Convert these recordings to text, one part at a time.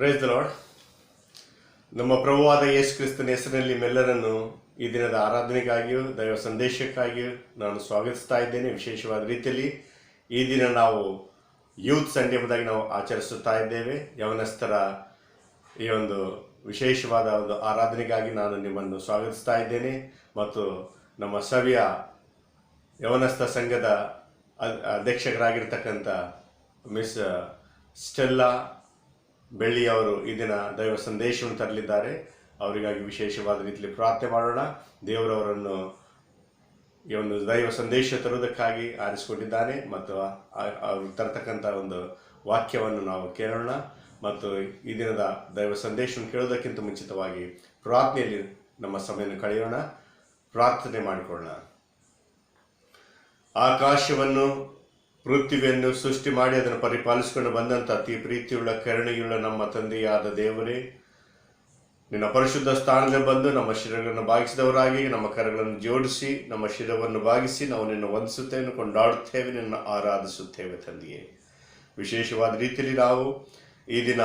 Praise the lord. ನಮ್ಮ ಪ್ರಭುವಾದ ಯೇಸು ಕ್ರಿಸ್ತನ ಹೆಸರಿನಲ್ಲಿ ನಿಮ್ಮೆಲ್ಲರನ್ನು ಈ ದಿನದ ಆರಾಧನೆಗಾಗಿಯೂ ದೈವ ಸಂದೇಶಕ್ಕಾಗಿಯೂ ನಾನು ಸ್ವಾಗತಿಸ್ತಾ ಇದ್ದೇನೆ. ವಿಶೇಷವಾದ ರೀತಿಯಲ್ಲಿ ಈ ದಿನ ನಾವು ಯೂತ್ ಸಂಡೇ ಎಂಬುದಾಗಿ ನಾವು ಆಚರಿಸುತ್ತಾ ಇದ್ದೇವೆ. ಯವನಸ್ಥರ ಈ ಒಂದು ವಿಶೇಷವಾದ ಒಂದು ಆರಾಧನೆಗಾಗಿ ನಾನು ನಿಮ್ಮನ್ನು ಸ್ವಾಗತಿಸ್ತಾ ಇದ್ದೇನೆ. ಮತ್ತು ನಮ್ಮ ಸಭೆಯ ಯವನಸ್ಥ ಸಂಘದ ಅಧ್ಯಕ್ಷರಾಗಿರ್ತಕ್ಕಂಥ ಮಿಸ್ ಸ್ಟೆಲ್ಲಾ ಬೆಳ್ಳಿಯವರು ಈ ದಿನ ದೈವ ಸಂದೇಶವನ್ನು ತರಲಿದ್ದಾರೆ. ಅವರಿಗಾಗಿ ವಿಶೇಷವಾದ ರೀತಿಯಲ್ಲಿ ಪ್ರಾರ್ಥನೆ ಮಾಡೋಣ. ದೇವರವರನ್ನು ಈ ಒಂದು ದೈವ ಸಂದೇಶ ತರುವುದಕ್ಕಾಗಿ ಆರಿಸಿಕೊಂಡಿದ್ದಾನೆ ಮತ್ತು ಅವರು ತರತಕ್ಕಂಥ ಒಂದು ವಾಕ್ಯವನ್ನು ನಾವು ಕೇಳೋಣ. ಮತ್ತು ಈ ದಿನದ ದೈವ ಸಂದೇಶವನ್ನು ಕೇಳೋದಕ್ಕಿಂತ ಮುಂಚಿತವಾಗಿ ಪ್ರಾರ್ಥನೆಯಲ್ಲಿ ನಮ್ಮ ಸಮಯವನ್ನು ಕಳೆಯೋಣ. ಪ್ರಾರ್ಥನೆ ಮಾಡಿಕೊಳ್ಳೋಣ. ಆಕಾಶವನ್ನು ಪೃಥ್ವಿಯನ್ನು ಸೃಷ್ಟಿ ಮಾಡಿ ಅದನ್ನು ಪರಿಪಾಲಿಸಿಕೊಂಡು ಬಂದಂಥ ಅತಿ ಪ್ರೀತಿಯುಳ್ಳ ಕರುಣೆಯುಳ್ಳ ನಮ್ಮ ತಂದೆಯಾದ ದೇವರೇ, ನಿನ್ನ ಪರಿಶುದ್ಧ ಸ್ಥಾನದಲ್ಲಿ ಬಂದು ನಮ್ಮ ಶಿರಗಳನ್ನು ಭಾಗಿಸಿದವರಾಗಿ ನಮ್ಮ ಕರಗಳನ್ನು ಜೋಡಿಸಿ ನಮ್ಮ ಶಿರವನ್ನು ಭಾಗಿಸಿ ನಾವು ನಿನ್ನ ವಂದಿಸುತ್ತೇವೆ, ಕೊಂಡಾಡುತ್ತೇವೆ, ನಿನ್ನ ಆರಾಧಿಸುತ್ತೇವೆ ತಂದೆಯೇ. ವಿಶೇಷವಾದ ರೀತಿಯಲ್ಲಿ ನಾವು ಈ ದಿನ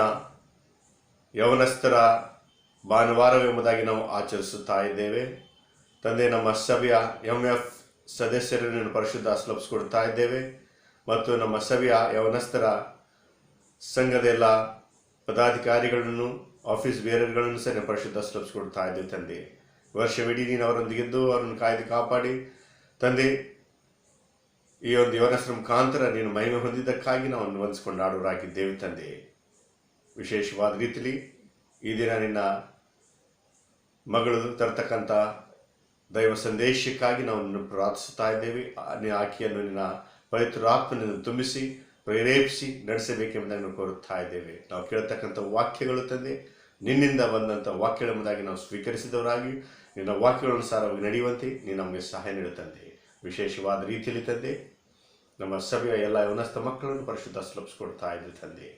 ಯವನಸ್ಥರ ಭಾನುವಾರವೆಂಬುದಾಗಿ ನಾವು ಆಚರಿಸುತ್ತಾ ಇದ್ದೇವೆ. ತಂದೆ, ನಮ್ಮ ಸಭೆಯ MF ಸದಸ್ಯರನ್ನು ಪರಿಶುದ್ಧ ಆಶೀರ್ವದಿಸಿಕೊಡ್ತಾ ಇದ್ದೇವೆ ಮತ್ತು ನಮ್ಮ ಸಭೆಯ ಯವನಸ್ಥರ ಸಂಘದ ಎಲ್ಲ ಪದಾಧಿಕಾರಿಗಳನ್ನು, ಆಫೀಸ್ ಬೇರರ್ಗಳನ್ನು ಸಹ ಪರಿಶುದ್ಧ ಆಶೀರ್ವದಿಸಿಕೊಡ್ತಾ ಇದ್ದೇವೆ ತಂದೆ. ವರ್ಷವಿಡೀ ನೀನು ಅವರೊಂದಿಗಿದ್ದು ಅವರನ್ನು ಕಾಯ್ದು ಕಾಪಾಡಿ ತಂದೆ, ಈ ಒಂದು ಯವನಸ್ಥರ ಮುಖಾಂತರ ನೀನು ಮಹಿಮೆ ಹೊಂದಿದ್ದಕ್ಕಾಗಿ ನಾವು ವಂದಿಸಿಕೊಂಡಾಡೋರಾಗಿದ್ದೇವೆ ತಂದೆ. ವಿಶೇಷವಾದ ರೀತಿಯಲ್ಲಿ ಈ ದಿನ ನಿನ್ನ ಮಗಳು ತರ್ತಕ್ಕಂಥ ದೈವ ಸಂದೇಶಕ್ಕಾಗಿ ನಾವು ನಿನ್ನ ಪ್ರಾರ್ಥಿಸುತ್ತಾ ಇದ್ದೇವೆ. ಆಕೆಯನ್ನು ನಿನ್ನ ಪವಿತ್ರಾತ್ಮನನ್ನು ತುಂಬಿಸಿ ಪ್ರೇರೇಪಿಸಿ ನಡೆಸಬೇಕೆಂಬುದಾಗಿ ನಾವು ಕೋರುತ್ತಾ ಇದ್ದೇವೆ. ನಾವು ಕೇಳತಕ್ಕಂಥ ವಾಕ್ಯಗಳು ತಂದೆ ನಿನ್ನಿಂದ ಬಂದಂಥ ವಾಕ್ಯಗಳೆಂಬುದಾಗಿ ನಾವು ಸ್ವೀಕರಿಸಿದವರಾಗಿ ನಿನ್ನ ವಾಕ್ಯಗಳನುಸಾರವಾಗಿ ನಡೆಯುವಂತೆ ನೀನು ನಮಗೆ ಸಹಾಯ ನೀಡುತ್ತಂತೆ. ವಿಶೇಷವಾದ ರೀತಿಯಲ್ಲಿ ತಂದೆ, ನಮ್ಮ ಸಭೆಯ ಎಲ್ಲ ಯವನಸ್ಥ ಮಕ್ಕಳನ್ನು ಪರಿಶುದ್ಧ ಆಶೀರ್ವದಿಸಿಕೊಡ್ತಾ ಇದ್ದೆ ತಂದೆ.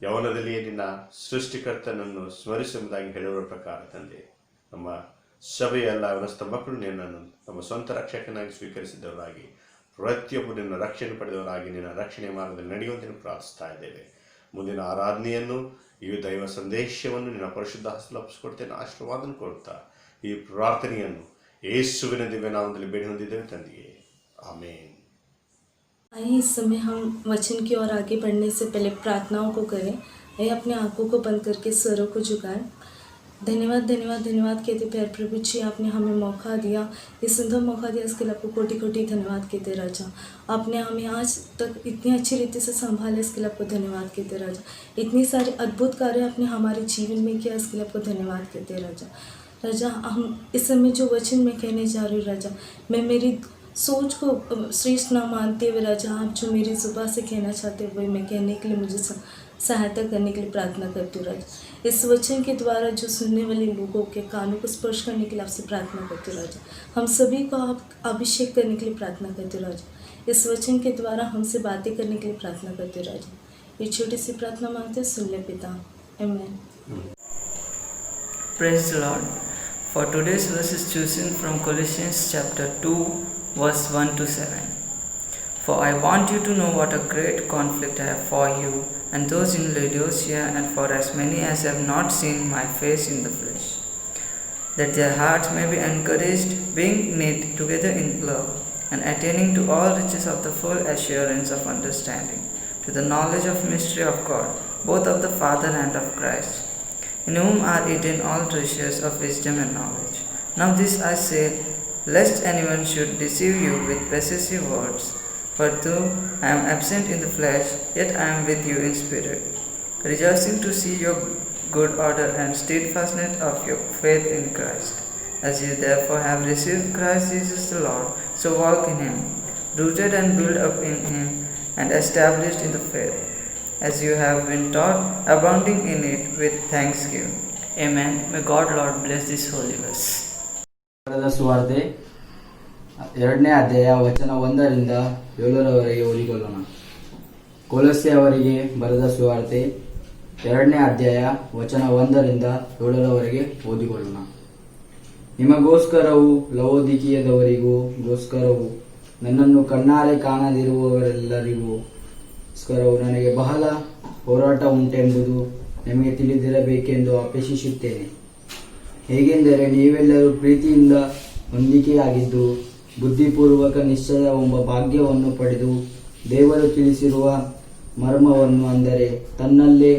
ಯವನದಲ್ಲಿಯೇ ನಿನ್ನ ಸೃಷ್ಟಿಕರ್ತನನ್ನು ಸ್ಮರಿಸುವುದಾಗಿ ಹೇಳುವ ಪ್ರಕಾರ ತಂದೆ, ನಮ್ಮ ಸಭೆಯ ಎಲ್ಲ ಯವನಸ್ಥ ಮಕ್ಕಳು ನಿನ್ನನ್ನು ನಮ್ಮ ಸ್ವಂತ ರಕ್ಷಕನಾಗಿ ಸ್ವೀಕರಿಸಿದವರಾಗಿ ಪ್ರತಿಯೊಬ್ಬರು ನಿನ್ನ ರಕ್ಷಣೆ ಪಡೆದವರಾಗಿ ನಿನ್ನ ರಕ್ಷಣೆ ಮಾರ್ಗದಲ್ಲಿ ನಡೆಯುವಂತೆ ಪ್ರಾರ್ಥಿಸ್ತಾ ಇದ್ದೇವೆ. ಮುಂದಿನ ಆರಾಧನೆಯನ್ನು ಈ ದೈವ ಸಂದೇಶವನ್ನು ನಿನ್ನ ಪರಿಶುದ್ಧ ಆಶೀರ್ವದಿಸಿಕೊಡ್ತೇನೆ, ಆಶೀರ್ವಾದನ ಕೊಡ್ತಾ ಈ ಪ್ರಾರ್ಥನೆಯನ್ನು ಯೇಸುವಿನ ದಿವ್ಯ ನಾಮದಲ್ಲಿ ಬೇಡಿ ಹೊಂದಿದ್ದೇವೆ ತಂದೆಯೇ, ಆಮೇನ್. आइए इस समय हम वचन की ओर आगे बढ़ने से पहले प्रार्थनाओं को करें. आइए अपने आंखों को बंद करके स्वरों को झुकाएं. धन्यवाद धन्यवाद धन्यवाद कहते प्यारे प्रभु जी, आपने हमें मौका दिया, ये सुंदर मौका दिया, इसके लिए आपको कोटि कोटि धन्यवाद कहते राजा. आपने हमें आज तक इतनी अच्छी रीति से संभाला, इसके लिए आपको धन्यवाद कहते राजा. इतनी सारे अद्भुत कार्य आपने हमारे जीवन में किया, इसके लिए आपको धन्यवाद कहते राजा. राजा, हम इस समय जो वचन में कहने जा रही हूँ राजा, मैं मेरी सोच को श्रेष्ठ ना मानते हुए राजा, आप जो मेरी जुबान से कहना चाहते हो वही मैं कहने के लिए मुझे सहायता करने के लिए प्रार्थना करती हूँ राजा. इस वचन के द्वारा जो सुनने वाले लोगों के कानों को स्पर्श करने के लिए आपसे प्रार्थना करती हूँ राजा. हम सभी को आप अभिषेक करने के लिए प्रार्थना करते हूँ राजा. इस वचन के द्वारा हमसे बातें करने के लिए प्रार्थना करते हूँ राजा. ये छोटी सी प्रार्थना मांगते हैं, सुन ले पिता, आमेन. Praise the Lord. For today's verse is chosen from Colossians chapter 2 verse 1 to 7. For I want you to know what a great conflict I have for you and those in Laodicea, and for as many as have not seen my face in the flesh, that their hearts may be encouraged, being knit together in love, and attaining to all riches of the full assurance of understanding, to the knowledge of mystery of God, both of the Father and of Christ, in whom are hidden all treasures of wisdom and knowledge. Now this I say, lest anyone should deceive you with persuasive words. For though I am absent in the flesh, yet I am with you in spirit, rejoicing to see your good order and steadfastness of your faith in Christ. As you therefore have received Christ Jesus the Lord, so walk in him, rooted and built up in Him, and established in the faith, as you have been taught, abounding in it with thanksgiving. Amen. May God Lord bless this holy verse. ಬರೆದ ಸುವಾರ್ತೆ 2ನೇ ಅಧ್ಯಾಯ ವಚನ 1ರಿಂದ 7ರವರೆಗೆ ಓದಿಕೊಳ್ಳೋಣ. ಕೊಲೊಸ್ಸೆ ಅವರಿಗೆ ಬರೆದ ಸುವಾರ್ತೆ 2ನೇ ಅಧ್ಯಾಯ ವಚನ 1ರಿಂದ 7ರವರೆಗೆ ಓದಿಕೊಳ್ಳೋಣ. ನಿಮಗೋಸ್ಕರವೂ ಲವೋದಿಕೀಯದವರಿಗೂ ಗೋಸ್ಕರವೂ ನನ್ನನ್ನು ಕಣ್ಣಾರೆ ಕಾಣದಿರುವವರೆಲ್ಲರಿಗೋಸ್ಕರವೂ ನನಗೆ ಬಹಳ ಹೋರಾಟ ಉಂಟೆಂಬುದು ನಿಮಗೆ ತಿಳಿದಿರಬೇಕೆಂದು ಅಪೇಕ್ಷಿಸುತ್ತೇನೆ. ಹೇಗೆಂದರೆ ನೀವೆಲ್ಲರೂ ಪ್ರೀತಿಯಿಂದ ಹೊಂದಿಕೆಯಾಗಿದ್ದು ಬುದ್ಧಿಪೂರ್ವಕ ನಿಶ್ಚಯವೆಂಬ ಭಾಗ್ಯವನ್ನು ಪಡೆದು ದೇವರು ತಿಳಿಸಿರುವ ಮರ್ಮವನ್ನು, ಅಂದರೆ ತನ್ನಲ್ಲೇ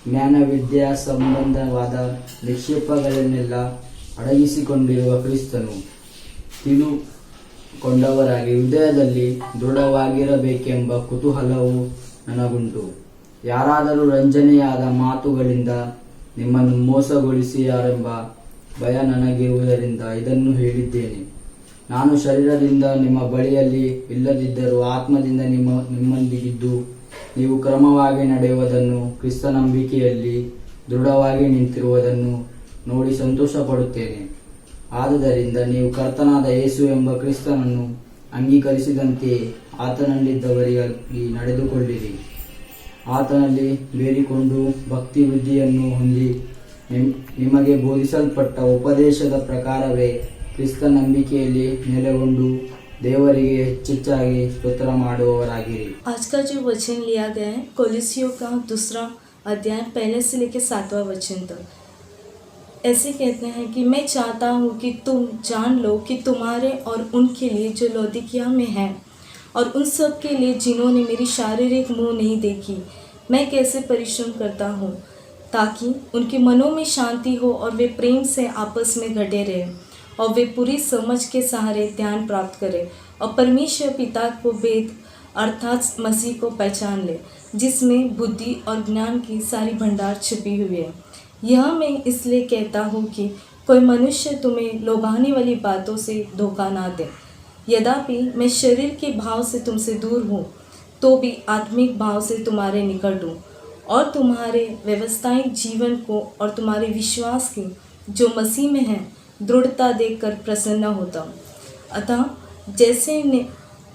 ಜ್ಞಾನವಿದ್ಯಾ ಸಂಬಂಧವಾದ ನಿಕ್ಷೇಪಗಳನ್ನೆಲ್ಲ ಅಡಗಿಸಿಕೊಂಡಿರುವ ಕ್ರಿಸ್ತನು ತಿಳುಕೊಂಡವರಾಗಿ ಹೃದಯದಲ್ಲಿ ದೃಢವಾಗಿರಬೇಕೆಂಬ ಕುತೂಹಲವು ನನಗುಂಟು. ಯಾರಾದರೂ ರಂಜನೆಯಾದ ಮಾತುಗಳಿಂದ ನಿಮ್ಮನ್ನು ಮೋಸಗೊಳಿಸಿಯಾರೆಂಬ ಭಯ ನನಗಿರುವುದರಿಂದ ಇದನ್ನು ಹೇಳಿದ್ದೇನೆ. ನಾನು ಶರೀರದಿಂದ ನಿಮ್ಮ ಬಳಿಯಲ್ಲಿ ಇಲ್ಲದಿದ್ದರೂ ಆತ್ಮದಿಂದ ನಿಮ್ಮೊಂದಿಗಿದ್ದು ನೀವು ಕ್ರಮವಾಗಿ ನಡೆಯುವುದನ್ನು, ಕ್ರಿಸ್ತ ನಂಬಿಕೆಯಲ್ಲಿ ದೃಢವಾಗಿ ನಿಂತಿರುವುದನ್ನು ನೋಡಿ ಸಂತೋಷಪಡುತ್ತೇನೆ. ಆದುದರಿಂದ ನೀವು ಕರ್ತನಾದ ಯೇಸು ಎಂಬ ಕ್ರಿಸ್ತನನ್ನು ಅಂಗೀಕರಿಸಿದಂತೆಯೇ ಆತನಲ್ಲಿದ್ದವರಿಗಾಗಿ ನಡೆದುಕೊಳ್ಳಿರಿ. ಆತನಲ್ಲಿ ಬೇಡಿಕೊಂಡು ಭಕ್ತಿ ವೃದ್ಧಿಯನ್ನು ಹೊಂದಿ ನಿಮಗೆ ಬೋಧಿಸಲ್ಪಟ್ಟ ಉಪದೇಶದ ಪ್ರಕಾರವೇ ಕ್ರಿಸ್ತ ನಂಬಿಕೆಯಲ್ಲಿ ನೆಲೆಗೊಂಡು ದೇವರಿಗೆ ಹೆಚ್ಚೆಚ್ಚಾಗಿ ಸ್ತೋತ್ರ ಮಾಡುವವರಾಗಿರಿ. आज का जो वचन लिया गया है कोलोसियों का 2 अध्याय 1 से लेकर 7वां वचन तक, ऐसे कहते हैं कि मैं चाहता हूँ कि तुम जान लो कि तुम्हारे और उनके लिए जो लौदीकिया में हैं, और उन सब के लिए जिन्होंने मेरी शारीरिक मुँह नहीं देखी, मैं कैसे परिश्रम करता हूँ, ताकि उनके मनों में शांति हो और वे प्रेम से आपस में घटे रहें, और वे पूरी समझ के सहारे ध्यान प्राप्त करें और परमेश्वर पिता को भेद अर्थात मसीह को पहचान ले, जिसमें बुद्धि और ज्ञान की सारी भंडार छिपी हुई है। यह मैं इसलिए कहता हूँ कि कोई मनुष्य तुम्हें लोभाने वाली बातों से धोखा ना दे। यद्यपि मैं शरीर के भाव से तुमसे दूर हूँ, तो भी आत्मिक भाव से तुम्हारे निकट हूँ, और तुम्हारे व्यवसायिक जीवन को और तुम्हारे विश्वास की जो मसीह में है दृढ़ता देखकर प्रसन्न होता हूँ। अतः जैसे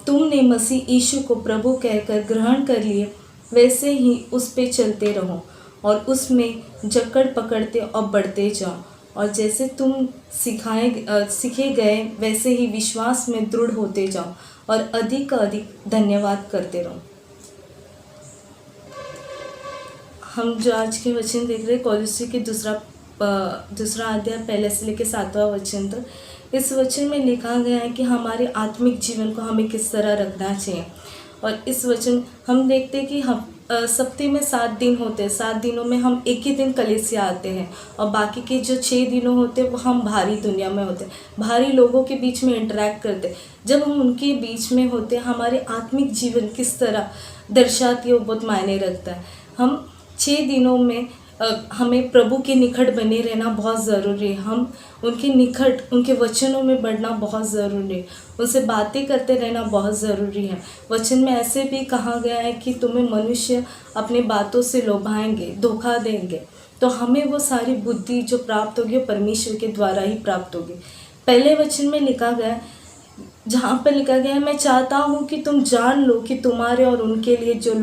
तुमने मसीह यीशु को प्रभु कहकर ग्रहण कर लिए, वैसे ही उस पे चलते रहो और उसमें जकड़ पकड़ते और बढ़ते जाओ, और जैसे तुम सीखे गए वैसे ही विश्वास में दृढ़ होते जाओ और अधिक अधिक धन्यवाद करते रहो। हम जो आज के वचन देख रहे हैं कोलोसी के 2 अध्याय 1 से लेकर 7वां वचन तक, इस वचन में लिखा गया है कि हमारे आत्मिक जीवन को हमें किस तरह रखना चाहिए। और इस वचन हम देखते हैं कि हम सप्ताह में 7 दिन होते हैं, 7 दिनों में हम एक ही दिन कलीसिया आते हैं, और बाकी के जो 6 दिनों होते हैं वो हम बाहरी दुनिया में होते हैं, बाहरी लोगों के बीच में इंटरेक्ट करते हैं। जब हम उनके बीच में होते हैं हमारे आत्मिक जीवन किस तरह दर्शाती है वो बहुत मायने रखता है। हम 6 दिनों में हमें प्रभु के निकट बने रहना बहुत ज़रूरी है। हम उनके निकट, उनके वचनों में बढ़ना बहुत ज़रूरी है, उनसे बातें करते रहना बहुत ज़रूरी है। वचन में ऐसे भी कहा गया है कि तुम्हें मनुष्य अपनी बातों से लोभाएंगे, धोखा देंगे, तो हमें वो सारी बुद्धि जो प्राप्त होगी परमेश्वर के द्वारा ही प्राप्त होगी। पहले वचन में लिखा गया, जहाँ पर लिखा गया है, मैं चाहता हूँ कि तुम जान लो कि तुम्हारे और उनके लिए जो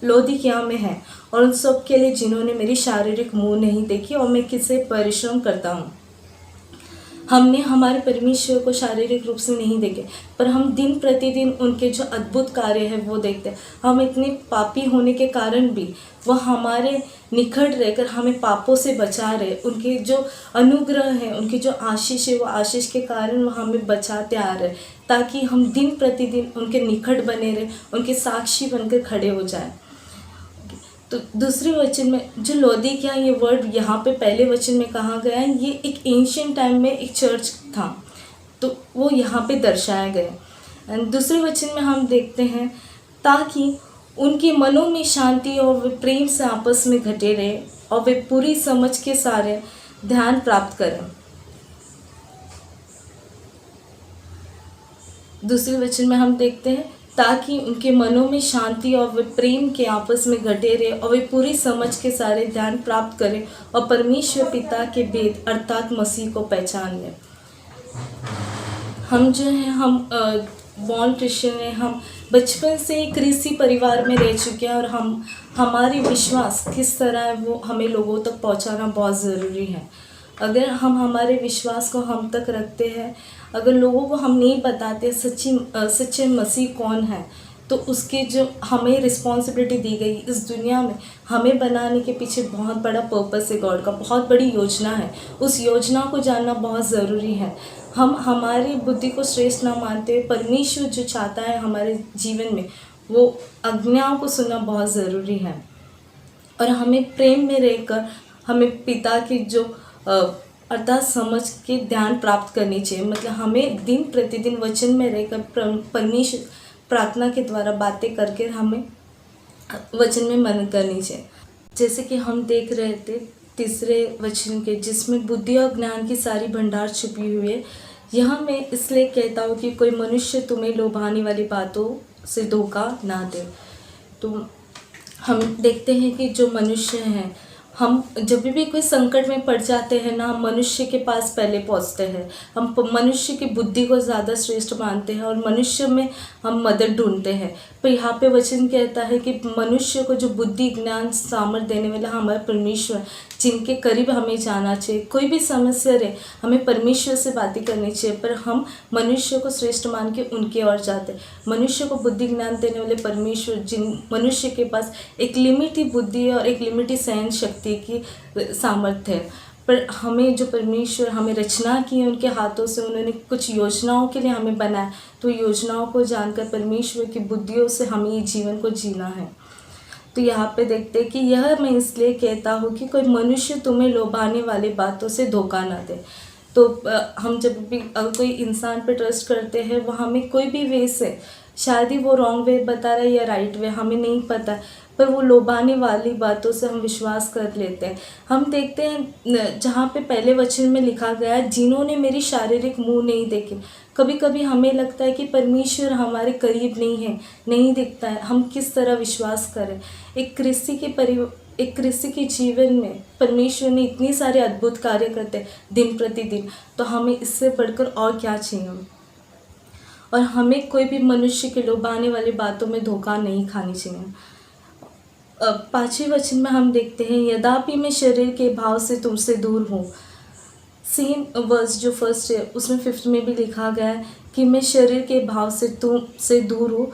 लौदीकिया में है, और उन सब के लिए जिन्होंने मेरी शारीरिक मुँह नहीं देखी, और मैं किससे परिश्रम करता हूँ। हमने हमारे परमेश्वर को शारीरिक रूप से नहीं देखे, पर हम दिन प्रतिदिन उनके जो अद्भुत कार्य है वो देखते हैं। हम इतने पापी होने के कारण भी वह हमारे निकट रहकर हमें पापों से बचा रहे। उनके जो अनुग्रह है, उनकी जो आशीष है, वो आशीष के कारण वह हमें बचाते आ रहे, ताकि हम दिन प्रतिदिन उनके निकट बने रहे, उनके साक्षी बनकर खड़े हो जाए। तो दूसरे वचन में जो लौदीकिया, ये वर्ड यहाँ पे पहले वचन में कहा गया है, ये एक एंशिएंट टाइम में एक चर्च था, तो वो यहाँ पे दर्शाया गया। एंड दूसरे वचन में हम देखते हैं, ताकि उनके मनों में शांति और वे प्रेम से आपस में घटे रहे, और वे पूरी समझ के सारे ध्यान प्राप्त करें। दूसरे वचन में हम देखते हैं ताकि उनके मनों में शांति और वे प्रेम के आपस में घटे रहे और वे पूरी समझ के सारे ध्यान प्राप्त करें और परमेश्वर पिता के भेद अर्थात मसीह को पहचान लें। हम जो हैं हम बॉर्न क्रिश्चियन हैं, हम बचपन से एक ख्रिस्ती परिवार में रह चुके हैं और हमारी विश्वास किस तरह है वो हमें लोगों तक पहुंचाना बहुत ज़रूरी है। अगर हम हमारे विश्वास को हम तक रखते हैं, अगर लोगों को हम नहीं बताते सच्चे मसीह कौन है, तो उसकी जो हमें रिस्पॉन्सिबिलिटी दी गई इस दुनिया में हमें बनाने के पीछे बहुत बड़ा पर्पस है, गॉड का बहुत बड़ी योजना है। उस योजना को जानना बहुत ज़रूरी है। हम हमारी बुद्धि को श्रेष्ठ ना मानते हुए परमेश्वर जो चाहता है हमारे जीवन में वो आज्ञाओं को सुनना बहुत ज़रूरी है। और हमें प्रेम में रहकर हमें पिता की जो अर्थात समझ के ध्यान प्राप्त करनी चाहिए। मतलब हमें दिन प्रतिदिन वचन में रहकर परमेश्वर प्रार्थना के द्वारा बातें करके हमें वचन में मन करनी चाहिए। जैसे कि हम देख रहे थे तीसरे वचन के, जिसमें बुद्धि और ज्ञान की सारी भंडार छुपी हुई है। यह मैं इसलिए कहता हूँ कि कोई मनुष्य तुम्हें लोभाने वाली बातों से धोखा ना दे। तो हम देखते हैं कि जो मनुष्य हैं, हम जब भी कोई संकट में पड़ जाते हैं ना, हम मनुष्य के पास पहले पहुंचते हैं। हम मनुष्य की बुद्धि को ज़्यादा श्रेष्ठ मानते हैं और मनुष्य में हम मदद ढूंढते हैं। पर यहाँ पे वचन कहता है कि मनुष्य को जो बुद्धि ज्ञान सामर्थ्य देने वाला हमारा परमेश्वर, जिनके करीब हमें जाना चाहिए। कोई भी समस्या रहे हमें परमेश्वर से बातें करनी चाहिए, पर हम मनुष्य को श्रेष्ठ मान के उनके ओर जाते हैं। मनुष्य को बुद्धि ज्ञान देने वाले परमेश्वर, जिन मनुष्य के पास एक लिमिटेड बुद्धि और एक लिमिटेड सहन शक्ति की सामर्थ्य है, पर हमें जो परमेश्वर हमें रचना की है उनके हाथों से, उन्होंने कुछ योजनाओं के लिए हमें बनाया, तो योजनाओं को जानकर परमेश्वर की बुद्धियों से हमें ये जीवन को जीना है। तो यहाँ पे देखते हैं कि यह मैं इसलिए कहता हूँ कि कोई मनुष्य तुम्हें लोभाने वाली बातों से धोखा ना दे। तो हम जब भी कोई इंसान पे ट्रस्ट करते हैं, वो हमें कोई भी वे से, शायद ही वो रॉन्ग वे बता रहा है या राइट वे, हमें नहीं पता, पर वो लोभाने वाली बातों से हम विश्वास कर लेते हैं। हम देखते हैं जहाँ पे पहले वचन में लिखा गया है, जिन्होंने मेरी शारीरिक मुँह नहीं देखे। कभी कभी हमें लगता है कि परमेश्वर हमारे करीब नहीं है, नहीं दिखता है, हम किस तरह विश्वास करें। एक क्रिस्ती के जीवन में परमेश्वर ने इतनी सारे अद्भुत कार्य करते हैं दिन प्रतिदिन, तो हमें इससे बढ़कर और क्या चाहिए। और हमें कोई भी मनुष्य के लोभाने वाली बातों में धोखा नहीं खानी चाहिए। 5वें वचन में हम देखते हैं, यद्यपि मैं शरीर के भाव से तुमसे दूर हूँ। सेम वर्स जो फर्स्ट है उसमें 5th में भी लिखा गया है कि मैं शरीर के भाव से तुमसे दूर हूँ,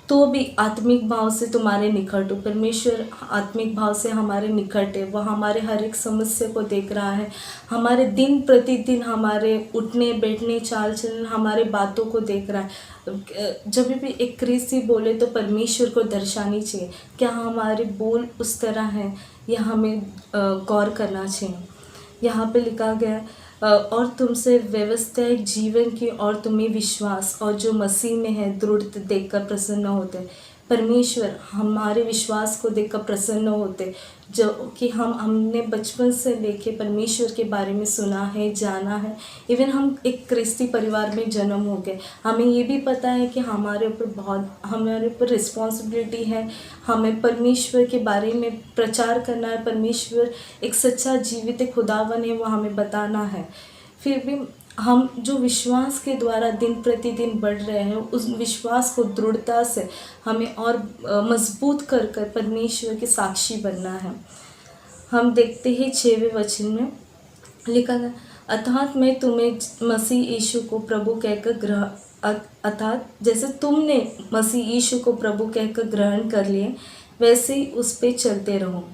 तो भी आत्मिक भाव से तुम्हारे निकट हूँ। परमेश्वर आत्मिक भाव से हमारे निकट है, वह हमारे हर एक समस्या को देख रहा है, हमारे दिन प्रतिदिन हमारे उठने बैठने चाल चलन हमारे बातों को देख रहा है। जब भी एक क्रिस्ती बोले तो परमेश्वर को दर्शानी चाहिए, क्या हमारे बोल उस तरह हैं, यह हमें गौर करना चाहिए। यहाँ पे लिखा गया और तुमसे व्यवस्थित जीवन की और तुम्हें विश्वास और जो मसीह में है दृढ़ देखकर प्रसन्न होते। परमेश्वर हमारे विश्वास को देखकर प्रसन्न होते, जो कि हमने बचपन से लेके परमेश्वर के बारे में सुना है, जाना है। इवन हम एक क्रिस्ती परिवार में जन्म हो गए, हमें ये भी पता है कि हमारे ऊपर रिस्पॉन्सिबिलिटी है, हमें परमेश्वर के बारे में प्रचार करना है। परमेश्वर एक सच्चा जीवित खुदावन है, वो हमें बताना है। फिर भी हम जो विश्वास के द्वारा दिन प्रतिदिन बढ़ रहे हैं, उस विश्वास को दृढ़ता से हमें और मजबूत कर परमेश्वर के साक्षी बनना है। हम देखते हैं 6वें वचन में लिखा गया, अर्थात मैं तुम्हें मसीह यीशु को प्रभु कहकर अर्थात जैसे तुमने मसीह यीशु को प्रभु कहकर ग्रहण कर लिए, वैसे ही उस पर चलते रहो।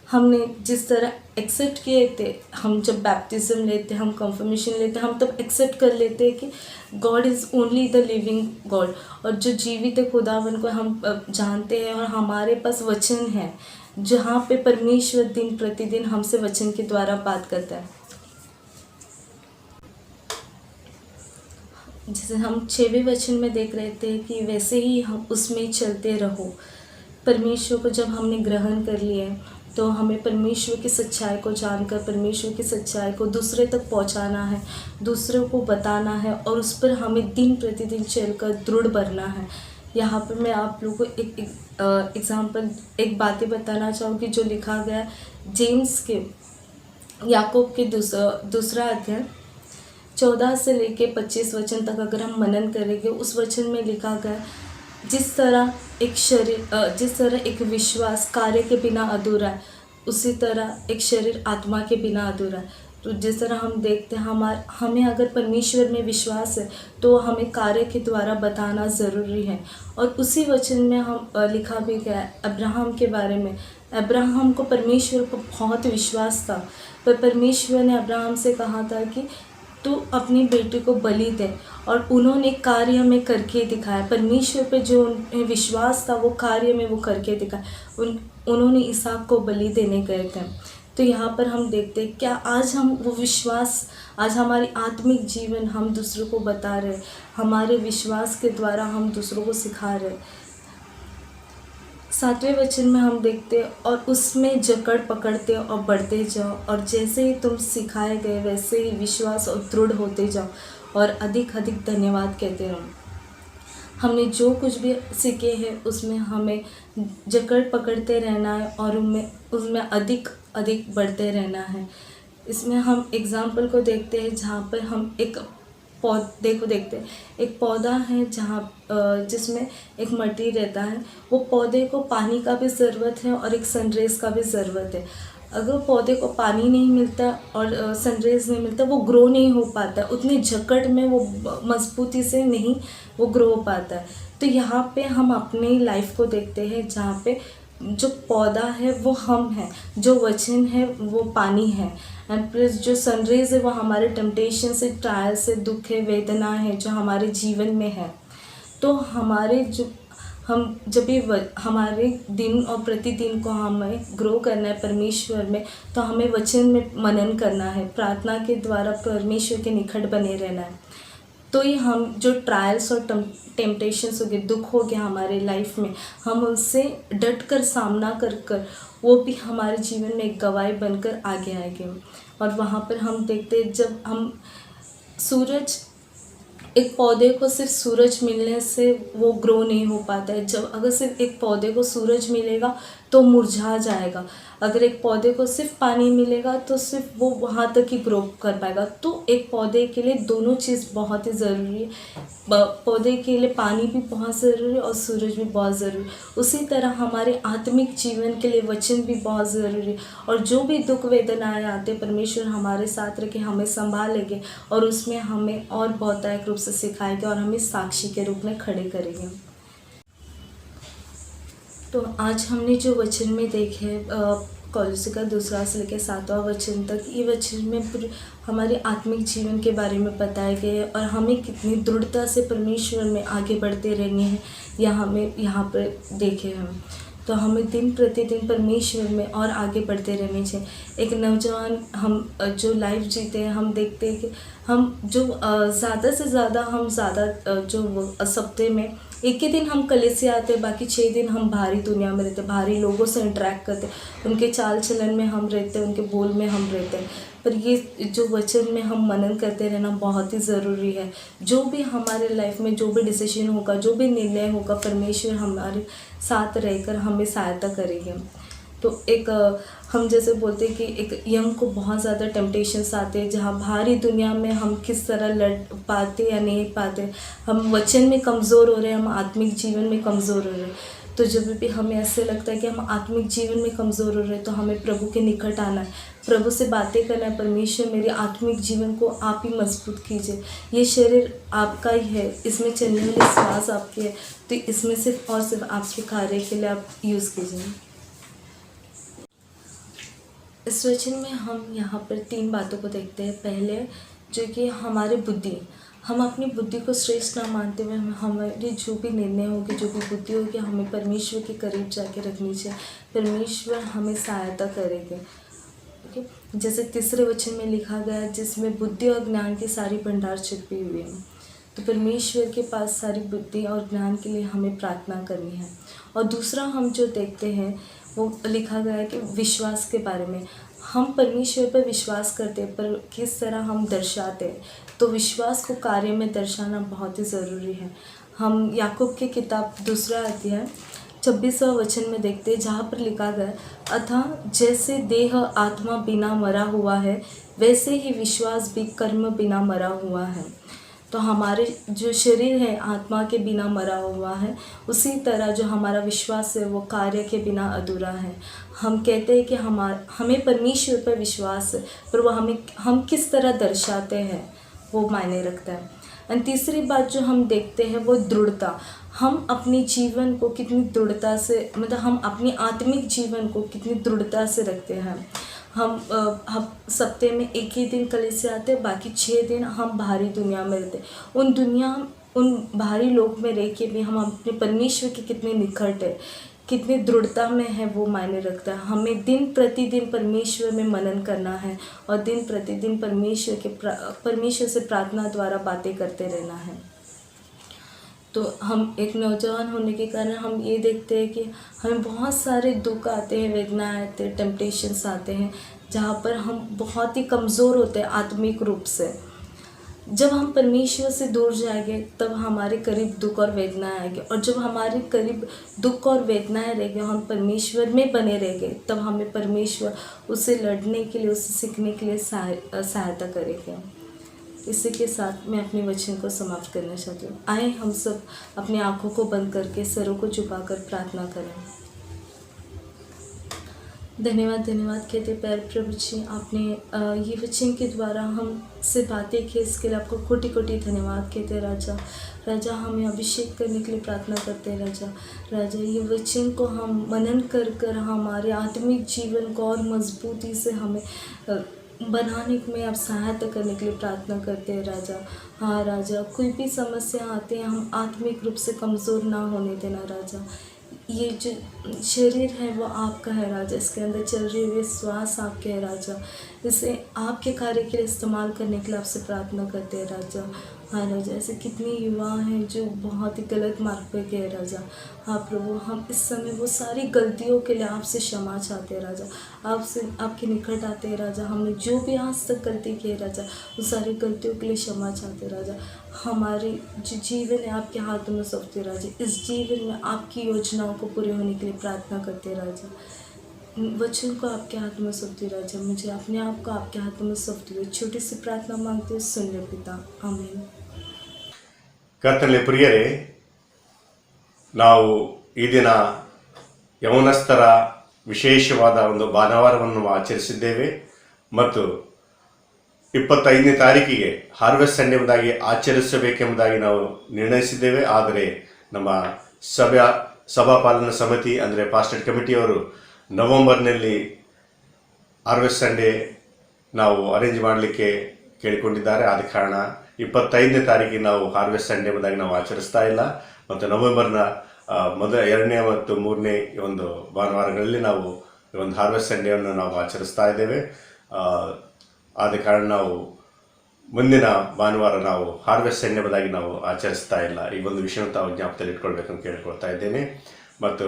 हमने जिस तरह एक्सेप्ट किए थे, हम जब बैप्टिज्म लेते हैं, हम कन्फर्मेशन लेते हैं, हम तब एक्सेप्ट कर लेते हैं कि God is only the living God, और जो जीवित खुदावन को हम जानते हैं। और हमारे पास वचन है जहाँ पे परमेश्वर दिन प्रतिदिन हमसे वचन के द्वारा बात करता है। जैसे हम 6वें वचन में देख रहे थे कि वैसे ही हम उसमें चलते रहो। परमेश्वर को जब हमने ग्रहण कर लिया तो हमें परमेश्वर की सच्चाई को जानकर परमेश्वर की सच्चाई को दूसरे तक पहुंचाना है, दूसरों को बताना है, और उस पर हमें दिन प्रतिदिन चलकर दृढ़ बनना है। यहाँ पर मैं आप लोगों को एक एग्जाम्पल एक बातें बताना चाहूँगी जो लिखा गया है जेम्स के याकूब के दूसरा अध्याय 14 से लेके 25 वचन तक अगर हम मनन करेंगे, उस वचन में लिखा गया जिस तरह एक विश्वास कार्य के बिना अधूरा है, उसी तरह एक शरीर आत्मा के बिना अधूरा है। तो जिस तरह हम देखते हैं हमें अगर परमेश्वर में विश्वास है तो हमें कार्य के द्वारा बताना ज़रूरी है। और उसी वचन में हम लिखा भी गया है अब्राहम के बारे में। अब्राहम को परमेश्वर को बहुत विश्वास था, पर परमेश्वर ने अब्राहम से कहा था कि तू अपनी बेटी को बलि दे, और उन्होंने कार्य में करके दिखाया। परमेश्वर पे जो उन्हें विश्वास था वो कार्य में वो करके दिखाया। उन्होंने इसहाक को बलि देने गए थे। तो यहाँ पर हम देखते हैं क्या आज हम वो विश्वास, आज हमारी आत्मिक जीवन हम दूसरों को बता रहे, हमारे विश्वास के द्वारा हम दूसरों को सिखा रहे। 7वें वचन में हम देखते हैं और उसमें जकड़ पकड़ते और बढ़ते जाओ, और जैसे ही तुम सिखाए गए वैसे ही विश्वास और दृढ़ होते जाओ, और अधिक अधिक धन्यवाद कहते रहो। हमने जो कुछ भी सीखे हैं उसमें हमें जकड़ पकड़ते रहना है और उसमें अधिक अधिक बढ़ते रहना है। इसमें हम एग्जाम्पल को देखते हैं जहाँ पर हम एक पौधे को देखते हैं। एक पौधा है जहाँ जिसमें एक मट्टी रहता है, वो पौधे को पानी का भी ज़रूरत है और एक सनरेज का भी ज़रूरत है। अगर पौधे को पानी नहीं मिलता और सनरेज नहीं मिलता, वो ग्रो नहीं हो पाता, उतनी जकड़ में वो मजबूती से नहीं वो ग्रो हो पाता है। तो यहाँ पे हम अपनी लाइफ को देखते हैं जहाँ पे जो पौधा है वो हम हैं, जो वचन है वो पानी है, एंड प्लस जो सनरेज है वो हमारे टेम्पटेशन से, ट्रायल से, दुख है, वेदना है जो हमारे जीवन में है। तो हम जब भी हमारे दिन और प्रतिदिन को हमें ग्रो करना है परमेश्वर में, तो हमें वचन में मनन करना है, प्रार्थना के द्वारा परमेश्वर के निकट बने रहना है। तो ही हम जो ट्रायल्स और टेम्पटेशंस हो गए, दुख हो गया हमारे लाइफ में, हम उनसे डट कर सामना कर वो भी हमारे जीवन में एक गवाही बनकर आगे आएंगे। और वहाँ पर हम देखते हैं जब हम एक पौधे को सिर्फ सूरज मिलने से वो ग्रो नहीं हो पाता है। जब अगर सिर्फ एक पौधे को सूरज मिलेगा तो मुरझा जाएगा। अगर एक पौधे को सिर्फ पानी मिलेगा तो सिर्फ वो वहाँ तक ही ग्रो कर पाएगा। तो एक पौधे के लिए दोनों चीज़ बहुत ही ज़रूरी है। पौधे के लिए पानी भी बहुत ज़रूरी है और सूरज भी बहुत ज़रूरी है। उसी तरह हमारे आत्मिक जीवन के लिए वचन भी बहुत ज़रूरी है। और जो भी दुख वेदनाएँ आते, परमेश्वर हमारे साथ रह के हमें संभालेंगे और उसमें हमें और बहुतायक रूप से सिखाएंगे और हमें साक्षी के रूप में खड़े करेंगे। तो आज हमने जो वचन में देखे कॉलोसी का 2 से लेकर 7वां वचन तक, ये वचन में पूरे हमारे आत्मिक जीवन के बारे में बताए गए और हमें कितनी दृढ़ता से परमेश्वर में आगे बढ़ते रहने हैं यह हमें यहाँ पर देखे हम। तो हमें दिन प्रतिदिन परमेश्वर में और आगे बढ़ते रहने चाहिए। एक नौजवान हम जो लाइफ जीते हैं, हम देखते हैं कि हम जो ज़्यादा से ज़्यादा जो सप्ताह में एक ही दिन हम कलीसिया आते हैं, बाकी 6 दिन हम बाहरी दुनिया में रहते हैं, बाहरी लोगों से इंटरेक्ट करते हैं, उनके चाल चलन में हम रहते हैं, उनके बोल में हम रहते हैं। पर ये जो वचन में हम मनन करते रहना बहुत ही ज़रूरी है। जो भी हमारे लाइफ में जो भी डिसीजन होगा, जो भी निर्णय होगा, परमेश्वर हमारे साथ रहकर हमें सहायता करेंगे। तो हम जैसे बोलते हैं कि एक यंग को बहुत ज़्यादा टेम्पटेशंस आते हैं, जहाँ बाहरी दुनिया में हम किस तरह लड़ पाते या नहीं पाते, हम वचन में कमज़ोर हो रहे हैं, हम आत्मिक जीवन में कमज़ोर हो रहे हैं। तो जब भी हमें ऐसे लगता है कि हम आत्मिक जीवन में कमज़ोर हो रहे हैं, तो हमें प्रभु के निकट आना है, प्रभु से बातें करना है। परमेश्वर मेरे आत्मिक जीवन को आप ही मजबूत कीजिए, ये शरीर आपका ही है, इसमें चलने वाली सांस आपकी है, तो इसमें सिर्फ और सिर्फ आपके कार्य के लिए आप यूज़ कीजिए। इस वचन में हम यहाँ पर 3 बातों को देखते हैं। पहले जो कि हमारे बुद्धि, हम अपनी बुद्धि को श्रेष्ठ ना मानते हुए हमारी जो भी निर्णय होगी, जो भी बुद्धि होगी, हमें परमेश्वर के करीब जाके रखनी चाहिए। परमेश्वर हमें सहायता करेंगे। ओके, जैसे 3रे वचन में लिखा गया, जिसमें बुद्धि और ज्ञान की सारी भंडार छिपी हुई है। तो परमेश्वर के पास सारी बुद्धि और ज्ञान के लिए हमें प्रार्थना करनी है। और दूसरा हम जो देखते हैं वो लिखा गया है कि विश्वास के बारे में, हम परमेश्वर पर विश्वास करते हैं, पर किस तरह हम दर्शाते हैं। तो विश्वास को कार्य में दर्शाना बहुत ही ज़रूरी है। हम याकूब की किताब 2 अध्याय 26वां वचन में देखते हैं, जहाँ पर लिखा गया, अतः जैसे देह आत्मा बिना मरा हुआ है, वैसे ही विश्वास भी कर्म बिना मरा हुआ है। तो हमारे जो शरीर है आत्मा के बिना मरा हुआ है, उसी तरह जो हमारा विश्वास है वो कार्य के बिना अधूरा है। हम कहते हैं कि हमें परमेश्वर पर विश्वास है, पर वो हम किस तरह दर्शाते हैं वो मायने रखता है। और तीसरी बात जो हम देखते हैं वो दृढ़ता। हम अपने जीवन को कितनी दृढ़ता से, मतलब हम अपनी आत्मिक जीवन को कितनी दृढ़ता से रखते हैं। हम सप्ताह में एक ही दिन कलीसिया आते, बाकी 6 दिन हम बाहरी दुनिया में रहते। उन बाहरी लोक में रह के भी हम अपने परमेश्वर के कितने निकट है, कितनी दृढ़ता में है वो मायने रखता है। हमें दिन प्रतिदिन परमेश्वर में मनन करना है और दिन प्रतिदिन परमेश्वर से प्रार्थना द्वारा बातें करते रहना है। तो हम एक नौजवान होने के कारण हम ये देखते हैं कि हमें बहुत सारे दुख आते हैं, वेदनाएं आते हैं, टेम्पटेशंस आते हैं, जहाँ पर हम बहुत ही कमज़ोर होते हैं आत्मिक रूप से। जब हम परमेश्वर से दूर जाएंगे तब हमारे करीब दुख और वेदनाएं आएंगे, और जब हमारे करीब दुख और वेदनाएं रहेंगे, हम परमेश्वर में बने रहेंगे, तब हमें परमेश्वर उससे लड़ने के लिए, उससे सीखने के लिए सहायता करेगा। इसी के साथ मैं अपने वचन को समाप्त करना चाहती हूँ। आए हम सब अपनी आंखों को बंद करके सरों को झुकाकर प्रार्थना करें। धन्यवाद कहते प्यारे प्रभु जी, आपने ये वचन के द्वारा हमसे बातें की, इसके लिए आपको कोटि कोटि धन्यवाद कहते राजा। हमें अभिषेक करने के लिए प्रार्थना करते हैं राजा। ये वचन को हम मनन कर हमारे आत्मिक जीवन को और मजबूती से हमें बनाने में आप सहायता करने के लिए प्रार्थना करते हैं राजा। हाँ राजा, कोई भी समस्या आते हैं हम आत्मिक रूप से कमज़ोर ना होने देना राजा। ये जो शरीर है वो आपका है राजा, इसके अंदर चल रही हुई श्वास आपके है राजा, इसे आपके कार्य के लिए इस्तेमाल करने के लिए आपसे प्रार्थना करते हैं राजा। हाँ राजा, ऐसे कितने युवा हैं जो बहुत ही गलत मार्ग पे गए राजा। हाँ प्रभु, हम इस समय वो सारी गलतियों के लिए आपसे क्षमा चाहते हैं राजा, आपसे आपके निकट आते हैं राजा। हमने जो भी आज तक गलती की है राजा, उस सारी गलतियों के लिए क्षमा चाहते हैं राजा। हमारी जो जीवन है आपके हाथों में सौंपते राजा, इस जीवन में आपकी योजनाओं को पूरे होने के लिए प्रार्थना करते राजा। वचन को आपके हाथ में सौंपती राजा, मुझे अपने आप को आपके हाथों में सौंपती हुई छोटी सी प्रार्थना मांगते हुए सुन ले पिता, आमीन। ಕರ್ತನಲ್ಲಿ ಪ್ರಿಯರೇ, ನಾವು ಈ ದಿನ ಯೌವನಸ್ಥರ ವಿಶೇಷವಾದ ಒಂದು ಭಾನುವಾರವನ್ನು ಆಚರಿಸಿದ್ದೇವೆ ಮತ್ತು 25ನೇ ತಾರೀಕಿಗೆ ಹಾರ್ವೆಸ್ಟ್ ಸಂಡೇ ಎಂಬುದಾಗಿ ಆಚರಿಸಬೇಕೆಂಬುದಾಗಿ ನಾವು ನಿರ್ಣಯಿಸಿದ್ದೇವೆ. ಆದರೆ ನಮ್ಮ ಸಭಾಪಾಲನಾ ಸಮಿತಿ ಅಂದರೆ ಪಾಸ್ಟರ್ ಕಮಿಟಿಯವರು ನವೆಂಬರ್ನಲ್ಲಿ ಹಾರ್ವೆಸ್ಟ್ ಸಂಡೇ ನಾವು ಅರೇಂಜ್ ಮಾಡಲಿಕ್ಕೆ ಕೇಳಿಕೊಂಡಿದ್ದಾರೆ. ಆದ ಕಾರಣ 25ನೇ ತಾರೀಕಿಗೆ ನಾವು ಹಾರ್ವೆಸ್ಟ್ ಸಂಡೇ ಎಂಬುದಾಗಿ ನಾವು ಆಚರಿಸ್ತಾ ಇಲ್ಲ. ಮತ್ತು ನವೆಂಬರ್ನ 2ನೇ ಮತ್ತು 3ನೇ ಒಂದು ಭಾನುವಾರಗಳಲ್ಲಿ ನಾವು ಒಂದು ಹಾರ್ವೆಸ್ಟ್ ಸಂಡೇವನ್ನು ನಾವು ಆಚರಿಸ್ತಾ ಇದ್ದೇವೆ. ಆದ ಕಾರಣ ನಾವು ಮುಂದಿನ ಭಾನುವಾರ ನಾವು ಹಾರ್ವೆಸ್ಟ್ ಸಂಡೇ ಎಂಬುದಾಗಿ ನಾವು ಆಚರಿಸ್ತಾ ಇಲ್ಲ. ಈ ಒಂದು ವಿಷಯವನ್ನು ತಾವು ಜ್ಞಾಪಕದಲ್ಲಿ ಇಟ್ಕೊಳ್ಬೇಕಂತ ಕೇಳಿಕೊಳ್ತಾ ಇದ್ದೇನೆ. ಮತ್ತು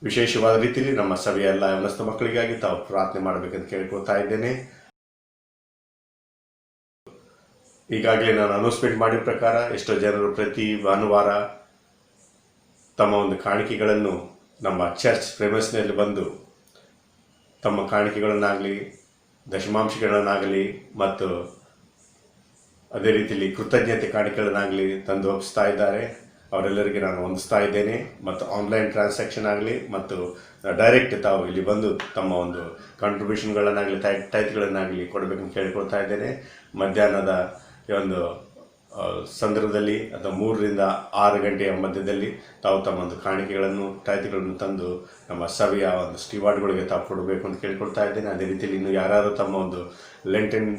ವಿಶೇಷವಾದ ರೀತಿಯಲ್ಲಿ ನಮ್ಮ ಸಭೆಯ ಎಲ್ಲ ಯೌವನಸ್ಥ ಮಕ್ಕಳಿಗಾಗಿ ತಾವು ಪ್ರಾರ್ಥನೆ ಮಾಡಬೇಕಂತ ಕೇಳಿಕೊಳ್ತಾ ಇದ್ದೇನೆ. ಈಗಾಗಲೇ ನಾನು ಅನೌನ್ಸ್ಮೆಂಟ್ ಮಾಡಿದ ಪ್ರಕಾರ ಎಷ್ಟೋ ಜನರು ಪ್ರತಿ ಭಾನುವಾರ ತಮ್ಮ ಒಂದು ಕಾಣಿಕೆಗಳನ್ನು ನಮ್ಮ ಚರ್ಚ್ ಪ್ರೆಮಿಸ್ನಲ್ಲಿ ಬಂದು ತಮ್ಮ ಕಾಣಿಕೆಗಳನ್ನಾಗಲಿ ದಶಮಾಂಶಗಳನ್ನಾಗಲಿ ಮತ್ತು ಅದೇ ರೀತಿಯಲ್ಲಿ ಕೃತಜ್ಞತೆ ಕಾಣಿಕೆಗಳನ್ನಾಗಲಿ ತಂದು ಒಪ್ಪಿಸ್ತಾ ಇದ್ದಾರೆ. ಅವರೆಲ್ಲರಿಗೆ ನಾನು ವಂದಿಸ್ತಾ ಇದ್ದೇನೆ. ಮತ್ತು ಆನ್ಲೈನ್ ಟ್ರಾನ್ಸಾಕ್ಷನ್ ಆಗಲಿ ಮತ್ತು ಡೈರೆಕ್ಟ್ ತಾವು ಇಲ್ಲಿ ಬಂದು ತಮ್ಮ ಒಂದು ಕಾಂಟ್ರಿಬ್ಯೂಷನ್ಗಳನ್ನಾಗಲಿ ಟೈತ್ಗಳನ್ನಾಗಲಿ ಕೊಡಬೇಕಂತ ಕೇಳಿಕೊಳ್ತಾ ಇದ್ದೇನೆ. ಮಧ್ಯಾಹ್ನದ ಒಂದು ಸಂದರ್ಭದಲ್ಲಿ ಅಥವಾ 3 ರಿಂದ 6 ಗಂಟೆಯ ಮಧ್ಯದಲ್ಲಿ ತಾವು ತಮ್ಮ ಒಂದು ಕಾಣಿಕೆಗಳನ್ನು ಟೈತ್ಗಳನ್ನು ತಂದು ನಮ್ಮ ಸಭೆಯ ಒಂದು ಸ್ಟಿವಾರ್ಡ್ಗಳಿಗೆ ತಾವು ಕೊಡಬೇಕು ಅಂತ ಕೇಳಿಕೊಳ್ತಾ ಇದ್ದೇನೆ. ಅದೇ ರೀತಿಯಲ್ಲಿ ಇನ್ನು ಯಾರು ತಮ್ಮ ಒಂದು ಲೆಂಟನ್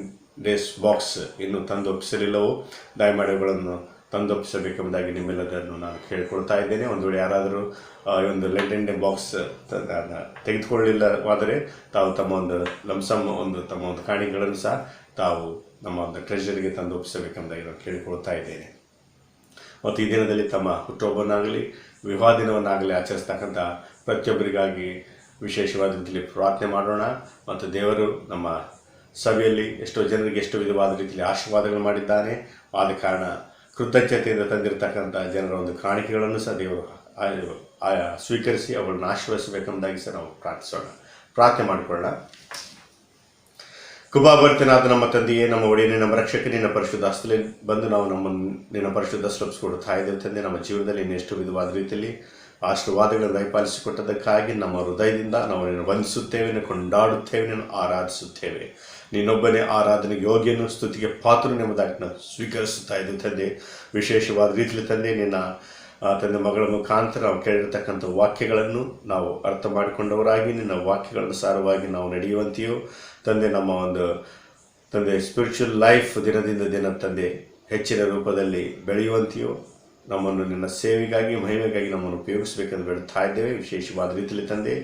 ಡೇಸ್ ಬಾಕ್ಸ್ ಇನ್ನೂ ತಂದು ಒಪ್ಪಿಸಲಿಲ್ಲವೋ ದಯಮಾಡಿಗಳನ್ನು ತಂದೊಪ್ಪಿಸಬೇಕೆಂಬುದಾಗಿ ನಿಮ್ಮೆಲ್ಲರನ್ನು ನಾನು ಕೇಳಿಕೊಳ್ತಾ ಇದ್ದೇನೆ. ಒಂದು ವೇಳೆ ಯಾರಾದರೂ ಒಂದು ಲೆಂಟನ್ ಡೇ ಬಾಕ್ಸ್ ತೆಗೆದುಕೊಳ್ಳಿಲ್ಲವಾದರೆ ತಾವು ತಮ್ಮ ಒಂದು ಲಂಸಮ್ ತಮ್ಮ ಒಂದು ಕಾಣಿಕೆಗಳನ್ನು ಸಹ ತಾವು ನಮ್ಮ ಒಂದು ಟ್ರೆಷರಿಗೆ ತಂದು ಒಪ್ಪಿಸಬೇಕೆಂಬುದಾಗಿ ನಾನು ಕೇಳಿಕೊಳ್ತಾ ಇದ್ದೇನೆ. ಮತ್ತು ಈ ದಿನದಲ್ಲಿ ತಮ್ಮ ಹುಟ್ಟುಹಬ್ಬವನ್ನಾಗಲಿ ವಿವಾಹ ದಿನವನ್ನಾಗಲಿ ಆಚರಿಸ್ತಕ್ಕಂಥ ಪ್ರತಿಯೊಬ್ಬರಿಗಾಗಿ ವಿಶೇಷವಾದ ರೀತಿಯಲ್ಲಿ ಪ್ರಾರ್ಥನೆ ಮಾಡೋಣ. ಮತ್ತು ದೇವರು ನಮ್ಮ ಸಭೆಯಲ್ಲಿ ಎಷ್ಟೋ ಜನರಿಗೆ ಎಷ್ಟೋ ವಿಧವಾದ ರೀತಿಯಲ್ಲಿ ಆಶೀರ್ವಾದಗಳು ಮಾಡಿದ್ದಾನೆ. ಆದ ಕಾರಣ ಕೃತಜ್ಞತೆಯಿಂದ ತಂದಿರತಕ್ಕಂಥ ಜನರ ಒಂದು ಕಾಣಿಕೆಗಳನ್ನು ಸಹ ದೇವರು ಸ್ವೀಕರಿಸಿ ಅವುಗಳನ್ನು ಆಶೀರ್ವದಿಸಬೇಕೆಂಬುದಾಗಿ ಸಹ ನಾವು ಪ್ರಾರ್ಥನೆ ಮಾಡಿಕೊಳ್ಳೋಣ. ಕೃಪಾಭರಿತನಾದ ನಮ್ಮ ತಂದೆಯೇ, ನಮ್ಮ ಒಡೆಯನೇ, ನಮ್ಮ ರಕ್ಷಕ, ನಿನ್ನ ಪರಿಶುದ್ಧ ಹಸ್ತದಲ್ಲಿ ಬಂದು ನಾವು ನಮ್ಮನ್ನು ನಿನ್ನ ಪರಿಶುದ್ಧ ಕೊಡುತ್ತಾ ಇದ್ದೇವೆ ತಂದೆ. ನಮ್ಮ ಜೀವನದಲ್ಲಿ ಇನ್ನೆಷ್ಟು ವಿಧವಾದ ರೀತಿಯಲ್ಲಿ ಆಶೀರ್ವಾದಗಳನ್ನು ದಯಪಾಲಿಸಿಕೊಟ್ಟದಕ್ಕಾಗಿ ನಮ್ಮ ಹೃದಯದಿಂದ ನಾವು ನಿನ್ನ ವಂದಿಸುತ್ತೇವೆ, ನಿನ್ನ ಕೊಂಡಾಡುತ್ತೇವೆ, ನಿನ್ನ ಆರಾಧಿಸುತ್ತೇವೆ. ನೀನೊಬ್ಬನೇ ಆರಾಧನೆಗೆ ಯೋಗ್ಯನು, ಸ್ತುತಿಗೆ ಪಾತ್ರನು ಎಂಬುದಾಗಿ ನಾವು ಸ್ವೀಕರಿಸುತ್ತಾ ಇದ್ದೇವೆ ತಂದೆ. ವಿಶೇಷವಾದ ರೀತಿಯಲ್ಲಿ ತಂದೆ, ನಿನ್ನ ತಂದೆ ಮಗಳ ಮುಖಾಂತರ ನಾವು ಕೇಳಿರ್ತಕ್ಕಂಥ ವಾಕ್ಯಗಳನ್ನು ನಾವು ಅರ್ಥ ಮಾಡಿಕೊಂಡವರಾಗಿ ನಿನ್ನ ವಾಕ್ಯಗಳ ಸಾರವಾಗಿ ನಾವು ನಡೆಯುವಂತೆಯೂ ತಂದೆ, ನಮ್ಮ ಒಂದು ತಂದೆ ಸ್ಪಿರಿಚುವಲ್ ಲೈಫ್ ದಿನದಿಂದ ದಿನ ತಂದೆ ಹೆಚ್ಚಿನ ರೂಪದಲ್ಲಿ ಬೆಳೆಯುವಂತೆಯೂ ನಮ್ಮನ್ನು ನಿನ್ನ ಸೇವೆಗಾಗಿ ಮಹಿಮೆಗಾಗಿ ನಮ್ಮನ್ನು ಉಪಯೋಗಿಸಬೇಕೆಂದು ಬೇಡುತ್ತಾ ಇದ್ದೇವೆ. ವಿಶೇಷವಾದ ರೀತಿಯಲ್ಲಿ ತಂದೆ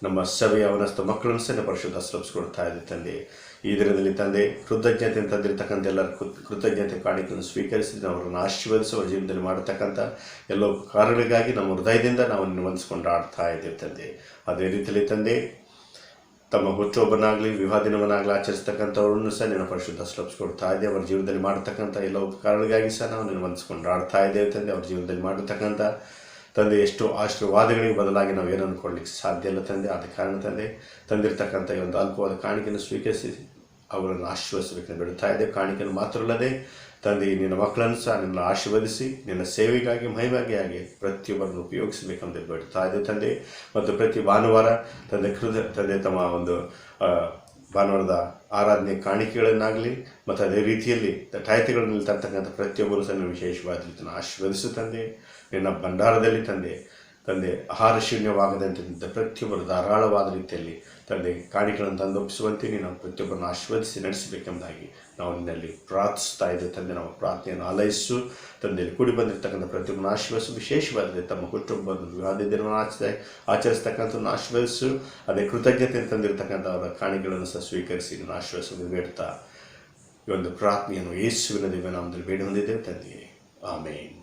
ನಮ್ಮ ಸಭೆಯ ಅವನಸ್ಥ ಮಕ್ಕಳನ್ನು ಸಹ ಪರಿಶುದ್ಧ ಕೊಡ್ತಾ ಇದ್ದೇವೆ ತಂದೆ. ಈ ದಿನದಲ್ಲಿ ತಂದೆ ಕೃತಜ್ಞತೆ ತಂದಿರತಕ್ಕಂಥ ಎಲ್ಲರ ಕೃತಜ್ಞತೆ ಕಾಣಿಕೆಯನ್ನು ಸ್ವೀಕರಿಸಿ ಅವರನ್ನು ಆಶೀರ್ವದಿಸಿ ಅವರ ಜೀವನದಲ್ಲಿ ಮಾಡತಕ್ಕಂಥ ಎಲ್ಲ ಕಾರಣಗಳಿಗಾಗಿ ನಮ್ಮ ಹೃದಯದಿಂದ ನಾವು ನಿನ್ನ ವಂದಿಸಿಕೊಂಡು ಆಡ್ತಾ ಇದ್ದೇವೆ ತಂದೆ. ಅದೇ ರೀತಿಯಲ್ಲಿ ತಂದೆ ತಮ್ಮ ಹುಟ್ಟುಹಬ್ಬನಾಗಲಿ ವಿವಾಹ ದಿನವನ್ನಾಗಲಿ ಆಚರಿಸ್ತಕ್ಕಂಥವ್ರನ್ನು ಸಹ ನಿನ್ನ ಪರಿಶುದ್ಧ ಕೊಡ್ತಾ ಇದ್ದೇವೆ. ಅವರ ಜೀವನದಲ್ಲಿ ಮಾಡತಕ್ಕಂಥ ಎಲ್ಲ ಉಪಕಾರಗಳಿಗಾಗಿ ಸಹ ನಾವು ನಿನ್ನ ವಂದಿಸಿಕೊಂಡು ಆಡ್ತಾ ಇದ್ದೇವೆ ತಂದೆ. ಅವ್ರ ಜೀವನದಲ್ಲಿ ಮಾಡತಕ್ಕಂಥ ತಂದೆ ಎಷ್ಟು ಆಶೀರ್ವಾದಗಳಿಗೆ ಬದಲಾಗಿ ನಾವು ಏನನ್ನು ಕೊಡಲಿಕ್ಕೆ ಸಾಧ್ಯ ಇಲ್ಲ ತಂದೆ. ಆದ ಕಾರಣ ತಂದೆ ತಂದಿರತಕ್ಕಂಥ ಈ ಒಂದು ಅಲ್ಪವಾದ ಕಾಣಿಕೆಯನ್ನು ಸ್ವೀಕರಿಸಿ ಅವರನ್ನು ಆಶೀರ್ವದಿಸಬೇಕೆಂದು ಬಿಡುತ್ತಾ ಇದ್ದೇವೆ. ಕಾಣಿಕೆಯನ್ನು ಮಾತ್ರ ಅಲ್ಲದೆ ತಂದೆ ನಿನ್ನ ಮಕ್ಕಳನ್ನು ಸಹ ನಿನ್ನ ಆಶೀರ್ವದಿಸಿ ನಿನ್ನ ಸೇವೆಗಾಗಿ ಮಹಿಮೆಗಾಗಿ ಪ್ರತಿಯೊಬ್ಬರನ್ನು ಉಪಯೋಗಿಸಬೇಕೆಂದು ಬಿಡುತ್ತಾ ಇದ್ದೇವೆ ತಂದೆ. ಮತ್ತು ಪ್ರತಿ ಭಾನುವಾರ ತಂದೆ ತಮ್ಮ ಒಂದು ಭಾನುವಾರದ ಆರಾಧನೆ ಕಾಣಿಕೆಗಳನ್ನಾಗಲಿ ಮತ್ತು ಅದೇ ರೀತಿಯಲ್ಲಿ ತಾಯ್ತೆಗಳಲ್ಲಿ ತರ್ತಕ್ಕಂಥ ಪ್ರತಿಯೊಬ್ಬರು ಸಹ ವಿಶೇಷವಾದ ರೀತಿಯನ್ನು ಆಶೀರ್ವದಿಸು ತಂದೆ. ನಿನ್ನ ಭಂಡಾರದಲ್ಲಿ ತಂದೆ ಆಹಾರ ಶೂನ್ಯವಾಗದಂತೆ ಪ್ರತಿಯೊಬ್ಬರು ಧಾರಾಳವಾದ ರೀತಿಯಲ್ಲಿ ತಂದೆ ಕಾಣಿಕೆಗಳನ್ನು ತಂದೊಪ್ಪಿಸುವಂತೆ ನೀನು ಪ್ರತಿಯೊಬ್ಬರನ್ನು ಆಶೀರ್ವದಿಸಿ ನಡೆಸಬೇಕೆಂಬುದಾಗಿ ನಾವು ನಿನ್ನಲ್ಲಿ ಪ್ರಾರ್ಥಿಸ್ತಾ ಇದ್ದೇವೆ ತಂದೆ. ನಮ್ಮ ಪ್ರಾರ್ಥನೆಯನ್ನು ಆಲೈಸು ತಂದೆಯಲ್ಲಿ ಕೂಡಿ ಬಂದಿರತಕ್ಕಂಥ ಪ್ರತಿಯೊಬ್ಬರನ್ನು ಆಶೀರ್ವದಿಸು. ವಿಶೇಷವಾದ ತಮ್ಮ ಕುಟುಂಬದ ವಿವಾಹ ದಿನವನ್ನು ಆಚರಿಸ್ತಕ್ಕಂಥವನ್ನು ಆಶೀರ್ವದಿಸು. ಅದೇ ಕೃತಜ್ಞತೆಯನ್ನು ತಂದಿರತಕ್ಕಂಥ ಅವರ ಕಾಣಿಕೆಗಳನ್ನು ಸಹ ಸ್ವೀಕರಿಸಿ ನೀನು ಆಶೀರ್ವದಿಸಲು ಬೇಡ್ತಾ ಈ ಒಂದು ಪ್ರಾರ್ಥನೆಯನ್ನು ಯೇಸುವಿನ ದಿವ್ಯ ನಾಮದಲ್ಲಿ ಬೇಡಿ ಹೊಂದಿದ್ದೇವೆ ತಂದೆಯೇ, ಆಮೇನ್.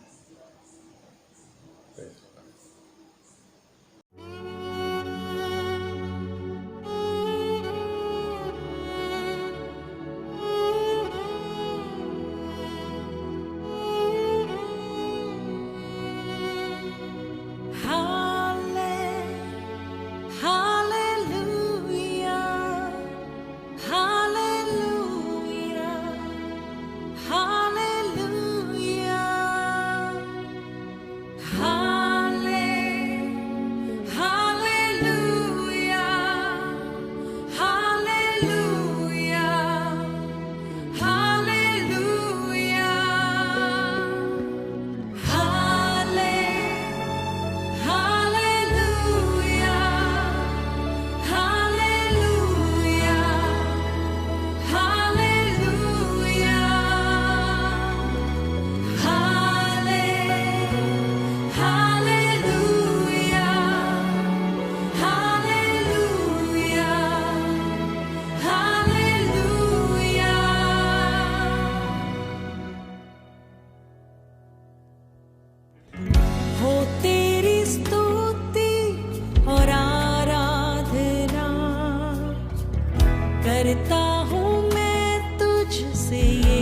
करता हूँ मैं तुझसे ये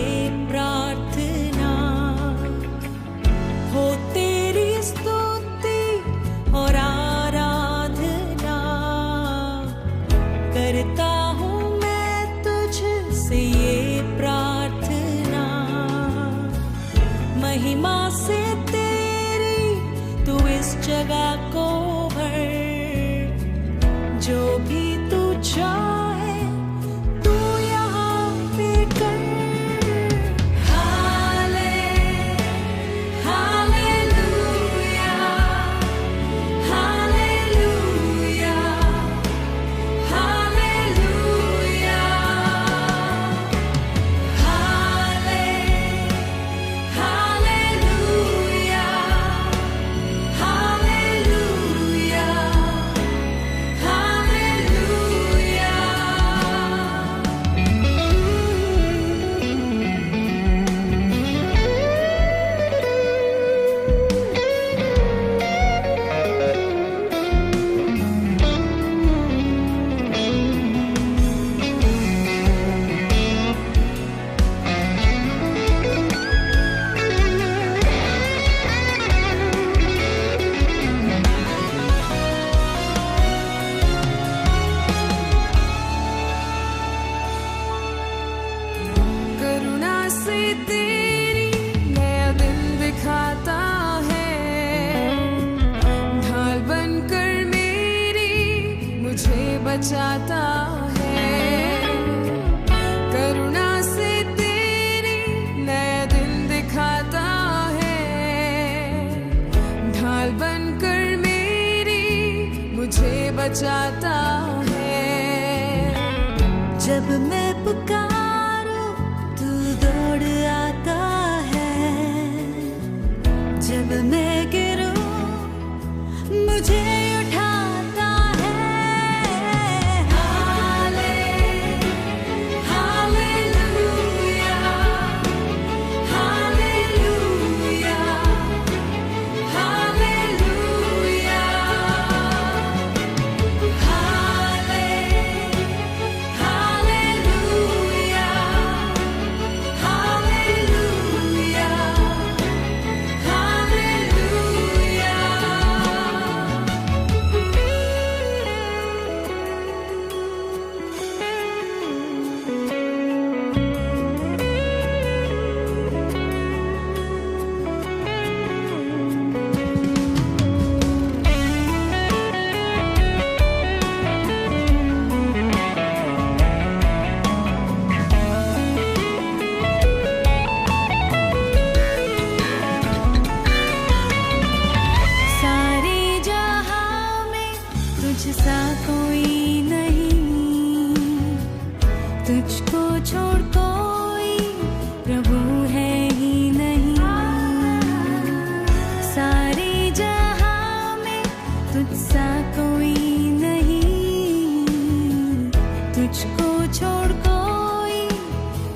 प्रार्थना, हो तेरी स्तुति और आराधना। करता हूँ मैं तुझसे ये प्रार्थना, महिमा से तेरी तू इस जगह को भर, जो भी तू चाहे तू बचाता है। करुणा से तेरी नया दिन दिखाता है। ढाल बनकर मेरी मुझे बचाता है। जब मैं पुकारूं तू दौड़ आता है। जब मैं गिरूं मुझे उठाता है। Hallelujah, hallelujah, hallelujah, hallelujah, hallelujah, सारे जहां में तुझसा कोई नहीं। तुझको छोड़ कोई प्रभु है ही नहीं। सारे जहां में तुझसा कोई नहीं। तुझको छोड़ कोई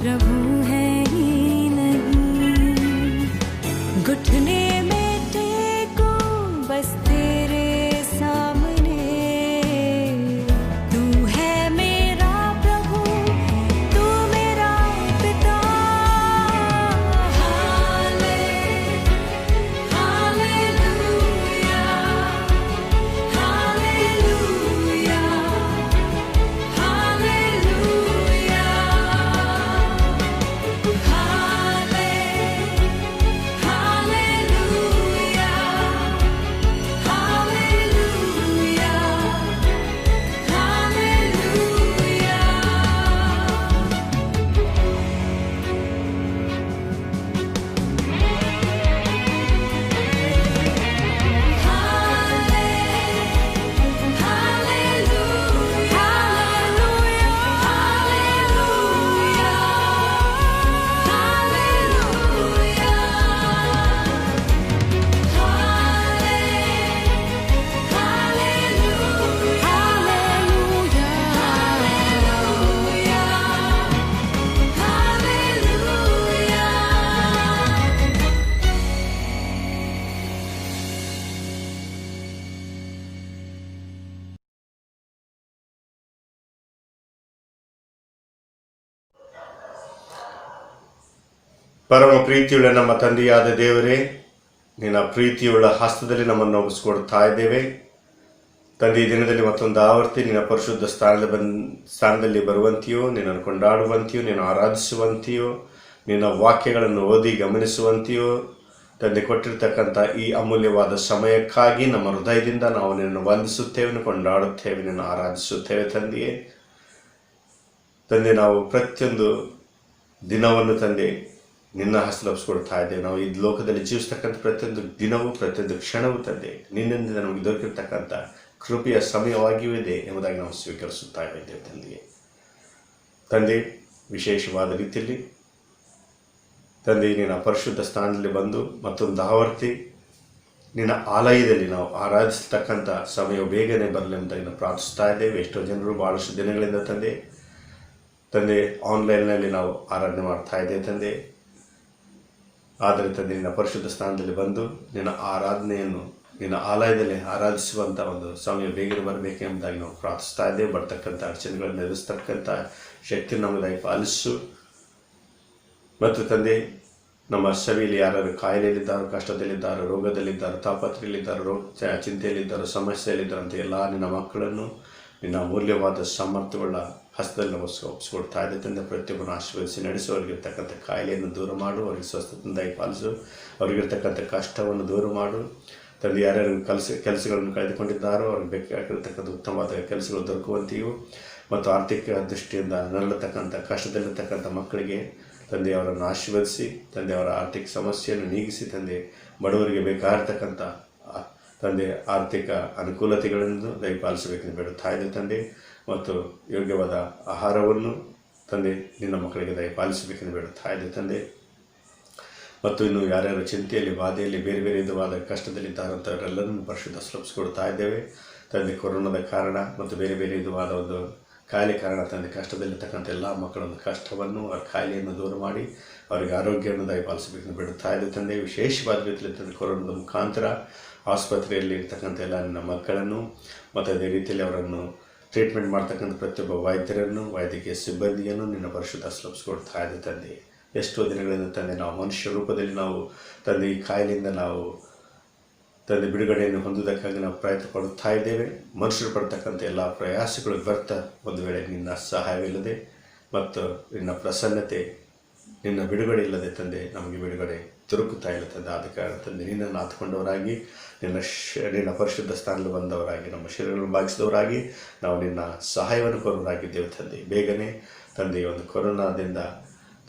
प्रभु है ही नहीं। घुटने में टेको बस तेरे सामने। तू है मेरा प्रभु, तू मेरा पिता। हालेलुया, हालेलुया, हालेलुया, हालेलुया, ಪರಮ ಪ್ರೀತಿಯುಳ್ಳ ನಮ್ಮ ತಂದೆಯಾದ ದೇವರೇ, ನಿನ್ನ ಪ್ರೀತಿಯುಳ್ಳ ಹಸ್ತದಲ್ಲಿ ನಮ್ಮನ್ನು ಒಪ್ಪಿಸಿಕೊಡ್ತಾ ಇದ್ದೇವೆ. ತಂದೆ, ಈ ದಿನದಲ್ಲಿ ಮತ್ತೊಂದು ಆವರ್ತಿ ನಿನ್ನ ಪರಿಶುದ್ಧ ಸ್ಥಾನದಲ್ಲಿ ಬರುವಂತೆಯೋ, ನಿನ್ನನ್ನು ಕೊಂಡಾಡುವಂತೆಯೋ, ನಿನ್ನ ಆರಾಧಿಸುವಂತೆಯೋ, ನಿನ್ನ ವಾಕ್ಯಗಳನ್ನು ಓದಿ ಗಮನಿಸುವಂತೆಯೋ ತಂದೆ ಕೊಟ್ಟಿರ್ತಕ್ಕಂಥ ಈ ಅಮೂಲ್ಯವಾದ ಸಮಯಕ್ಕಾಗಿ ನಮ್ಮ ಹೃದಯದಿಂದ ನಾವು ನಿನ್ನನ್ನು ವಂದಿಸುತ್ತೇವೆ, ಕೊಂಡಾಡುತ್ತೇವೆ, ನಿನ್ನ ಆರಾಧಿಸುತ್ತೇವೆ. ತಂದೆಯೇ, ತಂದೆ, ನಾವು ಪ್ರತಿಯೊಂದು ದಿನವನ್ನು ತಂದೆ ನಿನ್ನ ಹಸ್ತಲಪ್ಪಿಸ್ಕೊಡ್ತಾ ಇದ್ದೇವೆ. ನಾವು ಈ ಲೋಕದಲ್ಲಿ ಜೀವಿಸ್ತಕ್ಕಂಥ ಪ್ರತಿಯೊಂದು ದಿನವೂ ಪ್ರತಿಯೊಂದು ಕ್ಷಣವೂ ತಂದೆ ನಿನ್ನಿಂದ ನಮಗೆ ದೊರಕಿರ್ತಕ್ಕಂಥ ಕೃಪೆಯ ಸಮಯವಾಗಿಯೇ ಎಂಬುದಾಗಿ ನಾವು ಸ್ವೀಕರಿಸುತ್ತಾ ಇದ್ದೇವೆ. ತಂದೆ, ವಿಶೇಷವಾದ ರೀತಿಯಲ್ಲಿ ತಂದೆ ನಿನ್ನ ಪರಿಶುದ್ಧ ಸ್ಥಾನದಲ್ಲಿ ಬಂದು ಮತ್ತೊಂದು ಆವರ್ತಿ ನಿನ್ನ ಆಲಯದಲ್ಲಿ ನಾವು ಆರಾಧಿಸ್ತಕ್ಕಂಥ ಸಮಯ ಬೇಗನೆ ಬರಲಿ ಎಂಬುದಾಗಿ ನಾವು ಪ್ರಾರ್ಥಿಸ್ತಾ ಇದ್ದೇವೆ. ಎಷ್ಟೋ ಜನರು ಭಾಳಷ್ಟು ದಿನಗಳಿಂದ ತಂದೆ ಆನ್ಲೈನ್ನಲ್ಲಿ ನಾವು ಆರಾಧನೆ ಮಾಡ್ತಾ ಇದ್ದೇವೆ ತಂದೆ. ಆದರೆ ತಂದೆ ನಿನ್ನ ಪರಿಶುದ್ಧ ಸ್ಥಾನದಲ್ಲಿ ಬಂದು ನಿನ್ನ ಆರಾಧನೆಯನ್ನು ನಿನ್ನ ಆಲಯದಲ್ಲಿ ಆರಾಧಿಸುವಂಥ ಒಂದು ಸಮಯ ಬೇಗನೆ ಬರಬೇಕೆಂಬುದಾಗಿ ನಾವು ಪ್ರಾರ್ಥಿಸ್ತಾ ಇದ್ದೇವೆ. ಬರ್ತಕ್ಕಂಥ ಅಡಚಣೆಗಳನ್ನು ಎದುರಿಸ್ತಕ್ಕಂಥ ಶಕ್ತಿ ನಮ್ಮದಾಗಿ ಪಾಲಿಸು. ಮತ್ತು ತಂದೆ, ನಮ್ಮ ಸಭೆಯಲ್ಲಿ ಯಾರು ಕಾಯಿಲೆಯಲ್ಲಿದ್ದಾರೋ, ಕಷ್ಟದಲ್ಲಿದ್ದಾರೋ, ರೋಗದಲ್ಲಿದ್ದಾರೋ, ತಾಪತ್ರೆಯಲ್ಲಿದ್ದಾರೋ, ಚಿಂತೆಯಲ್ಲಿದ್ದಾರೋ, ಸಮಸ್ಯೆಯಲ್ಲಿದ್ದಾರೋ ಅಂತ ಎಲ್ಲ ನಿನ್ನ ಮಕ್ಕಳನ್ನು ನಿನ್ನ ಅಮೂಲ್ಯವಾದ ಸಾಮರ್ಥ್ಯವುಳ್ಳ ಹಸ್ತದಲ್ಲಿ ನಾವು ಒಪ್ಪಿಸ್ಕೊಡ್ತಾ ಇದ್ದೆ ತಂದೆ. ಪ್ರತಿಯೊಬ್ಬರನ್ನು ಆಶೀರ್ವದಿಸಿ ನಡೆಸು. ಅವರಿಗಿರ್ತಕ್ಕಂಥ ಕಾಯಿಲೆಯನ್ನು ದೂರ ಮಾಡು, ಅವರಿಗೆ ಸ್ವಸ್ಥತೆಯಿಂದ ಪಾಲಿಸು, ಅವರಿಗಿರ್ತಕ್ಕಂಥ ಕಷ್ಟವನ್ನು ದೂರ ಮಾಡು. ತಂದೆ ಯಾರ್ಯಾರು ಕೆಲಸಗಳನ್ನು ಕಳೆದುಕೊಂಡಿದ್ದಾರೋ ಅವ್ರಿಗೆ ಬೇಕಾಗಿರತಕ್ಕಂಥ ಉತ್ತಮವಾದ ಕೆಲಸಗಳು ದೊರಕುವಂತೆಯೂ ಮತ್ತು ಆರ್ಥಿಕ ದೃಷ್ಟಿಯಿಂದ ನರಳತಕ್ಕಂಥ ಕಷ್ಟದಲ್ಲಿರ್ತಕ್ಕಂಥ ಮಕ್ಕಳಿಗೆ ತಂದೆ ಅವರನ್ನು ಆಶೀರ್ವದಿಸಿ ತಂದೆ ಅವರ ಆರ್ಥಿಕ ಸಮಸ್ಯೆಯನ್ನು ನೀಗಿಸಿ ತಂದೆ ಬಡವರಿಗೆ ಬೇಕಾಗಿರ್ತಕ್ಕಂಥ ತಂದೆ ಆರ್ಥಿಕ ಅನುಕೂಲತೆಗಳನ್ನು ದಯಪಾಲಿಸಬೇಕೆಂದು ಬೇಡುತ್ತಾ ಇದೆ ತಂದೆ. ಮತ್ತು ಯೋಗ್ಯವಾದ ಆಹಾರವನ್ನು ತಂದೆ ನಿನ್ನ ಮಕ್ಕಳಿಗೆ ದಯಪಾಲಿಸಬೇಕೆಂದು ಬೇಡುತ್ತಾ ಇದೆ ತಂದೆ. ಮತ್ತು ಇನ್ನು ಯಾರ್ಯಾರು ಚಿಂತೆಯಲ್ಲಿ ಬಾಧೆಯಲ್ಲಿ ಬೇರೆ ಬೇರೆ ವಿಧವಾದ ಕಷ್ಟದಲ್ಲಿದ್ದಾರಂಥವರೆಲ್ಲರನ್ನು ಪರಿಶುದ್ಧ ಸುಲಭಿಸಿಕೊಡ್ತಾ ಇದ್ದೇವೆ ತಂದೆ. ಕೊರೋನಾದ ಕಾರಣ ಮತ್ತು ಬೇರೆ ಬೇರೆ ವಿಧವಾದ ಒಂದು ಕಾಯಿಲೆ ಕಾರಣ ತಂದೆ ಕಷ್ಟದಲ್ಲಿರ್ತಕ್ಕಂಥ ಎಲ್ಲ ಮಕ್ಕಳೊಂದು ಕಷ್ಟವನ್ನು ಅವರ ಕಾಯಿಲೆಯನ್ನು ದೂರ ಮಾಡಿ ಅವರಿಗೆ ಆರೋಗ್ಯವನ್ನು ದಯಪಾಲಿಸಬೇಕೆಂದು ಬಿಡುತ್ತಾ ಇದೆ ತಂದೆ. ವಿಶೇಷವಾದ ರೀತಿಯಲ್ಲಿ ತಂದೆ ಕೊರೋನಾದ ಮುಖಾಂತರ ಆಸ್ಪತ್ರೆಯಲ್ಲಿ ಇರ್ತಕ್ಕಂಥ ಎಲ್ಲ ನನ್ನ ಮಕ್ಕಳನ್ನು ಮತ್ತು ಅದೇ ರೀತಿಯಲ್ಲಿ ಅವರನ್ನು ಟ್ರೀಟ್ಮೆಂಟ್ ಮಾಡ್ತಕ್ಕಂಥ ಪ್ರತಿಯೊಬ್ಬ ವೈದ್ಯರನ್ನು ವೈದ್ಯಕೀಯ ಸಿಬ್ಬಂದಿಯನ್ನು ನಿನ್ನ ಪರಿಶುದ್ಧ ಸುಲಭಿಸಿಕೊಡ್ತಾ ಇದೆ ತಂದೆ. ಎಷ್ಟೋ ದಿನಗಳಿಂದ ತಂದೆ ನಾವು ಮನುಷ್ಯ ರೂಪದಲ್ಲಿ ನಾವು ತಂದೆ ಈ ಕಾಯಿಲೆಯಿಂದ ನಾವು ತಂದೆ ಬಿಡುಗಡೆಯನ್ನು ಹೊಂದುವುದಕ್ಕಾಗಿ ನಾವು ಪ್ರಯತ್ನ ಪಡುತ್ತಾ ಇದ್ದೇವೆ. ಮನುಷ್ಯರು ಪಡ್ತಕ್ಕಂಥ ಎಲ್ಲ ಪ್ರಯಾಸಗಳು ವ್ಯರ್ಥ ಒಂದು ವೇಳೆ ನಿನ್ನ ಸಹಾಯವಿಲ್ಲದೆ ಮತ್ತು ನಿನ್ನ ಪ್ರಸನ್ನತೆ ನಿನ್ನ ಬಿಡುಗಡೆ ಇಲ್ಲದೆ ತಂದೆ ನಮಗೆ ಬಿಡುಗಡೆ ದೊರಕುತ್ತಾ ಇಲ್ಲ ತಂದೆ. ಆದ ಕಾರಣ ತಂದೆ ನಿನ್ನನ್ನು ಆತ್ಕೊಂಡವರಾಗಿ ನಿನ್ನ ಪರಿಶುದ್ಧ ಸ್ಥಾನದಲ್ಲಿ ಬಂದವರಾಗಿ ನಮ್ಮ ಶರೀರಗಳನ್ನು ಭಾಗಿಸಿದವರಾಗಿ ನಾವು ನಿನ್ನ ಸಹಾಯವನ್ನು ಕೋರುವರಾಗಿದ್ದೇವೆ ತಂದೆ. ಬೇಗನೆ ತಂದೆ ಒಂದು ಕೊರೋನಾದಿಂದ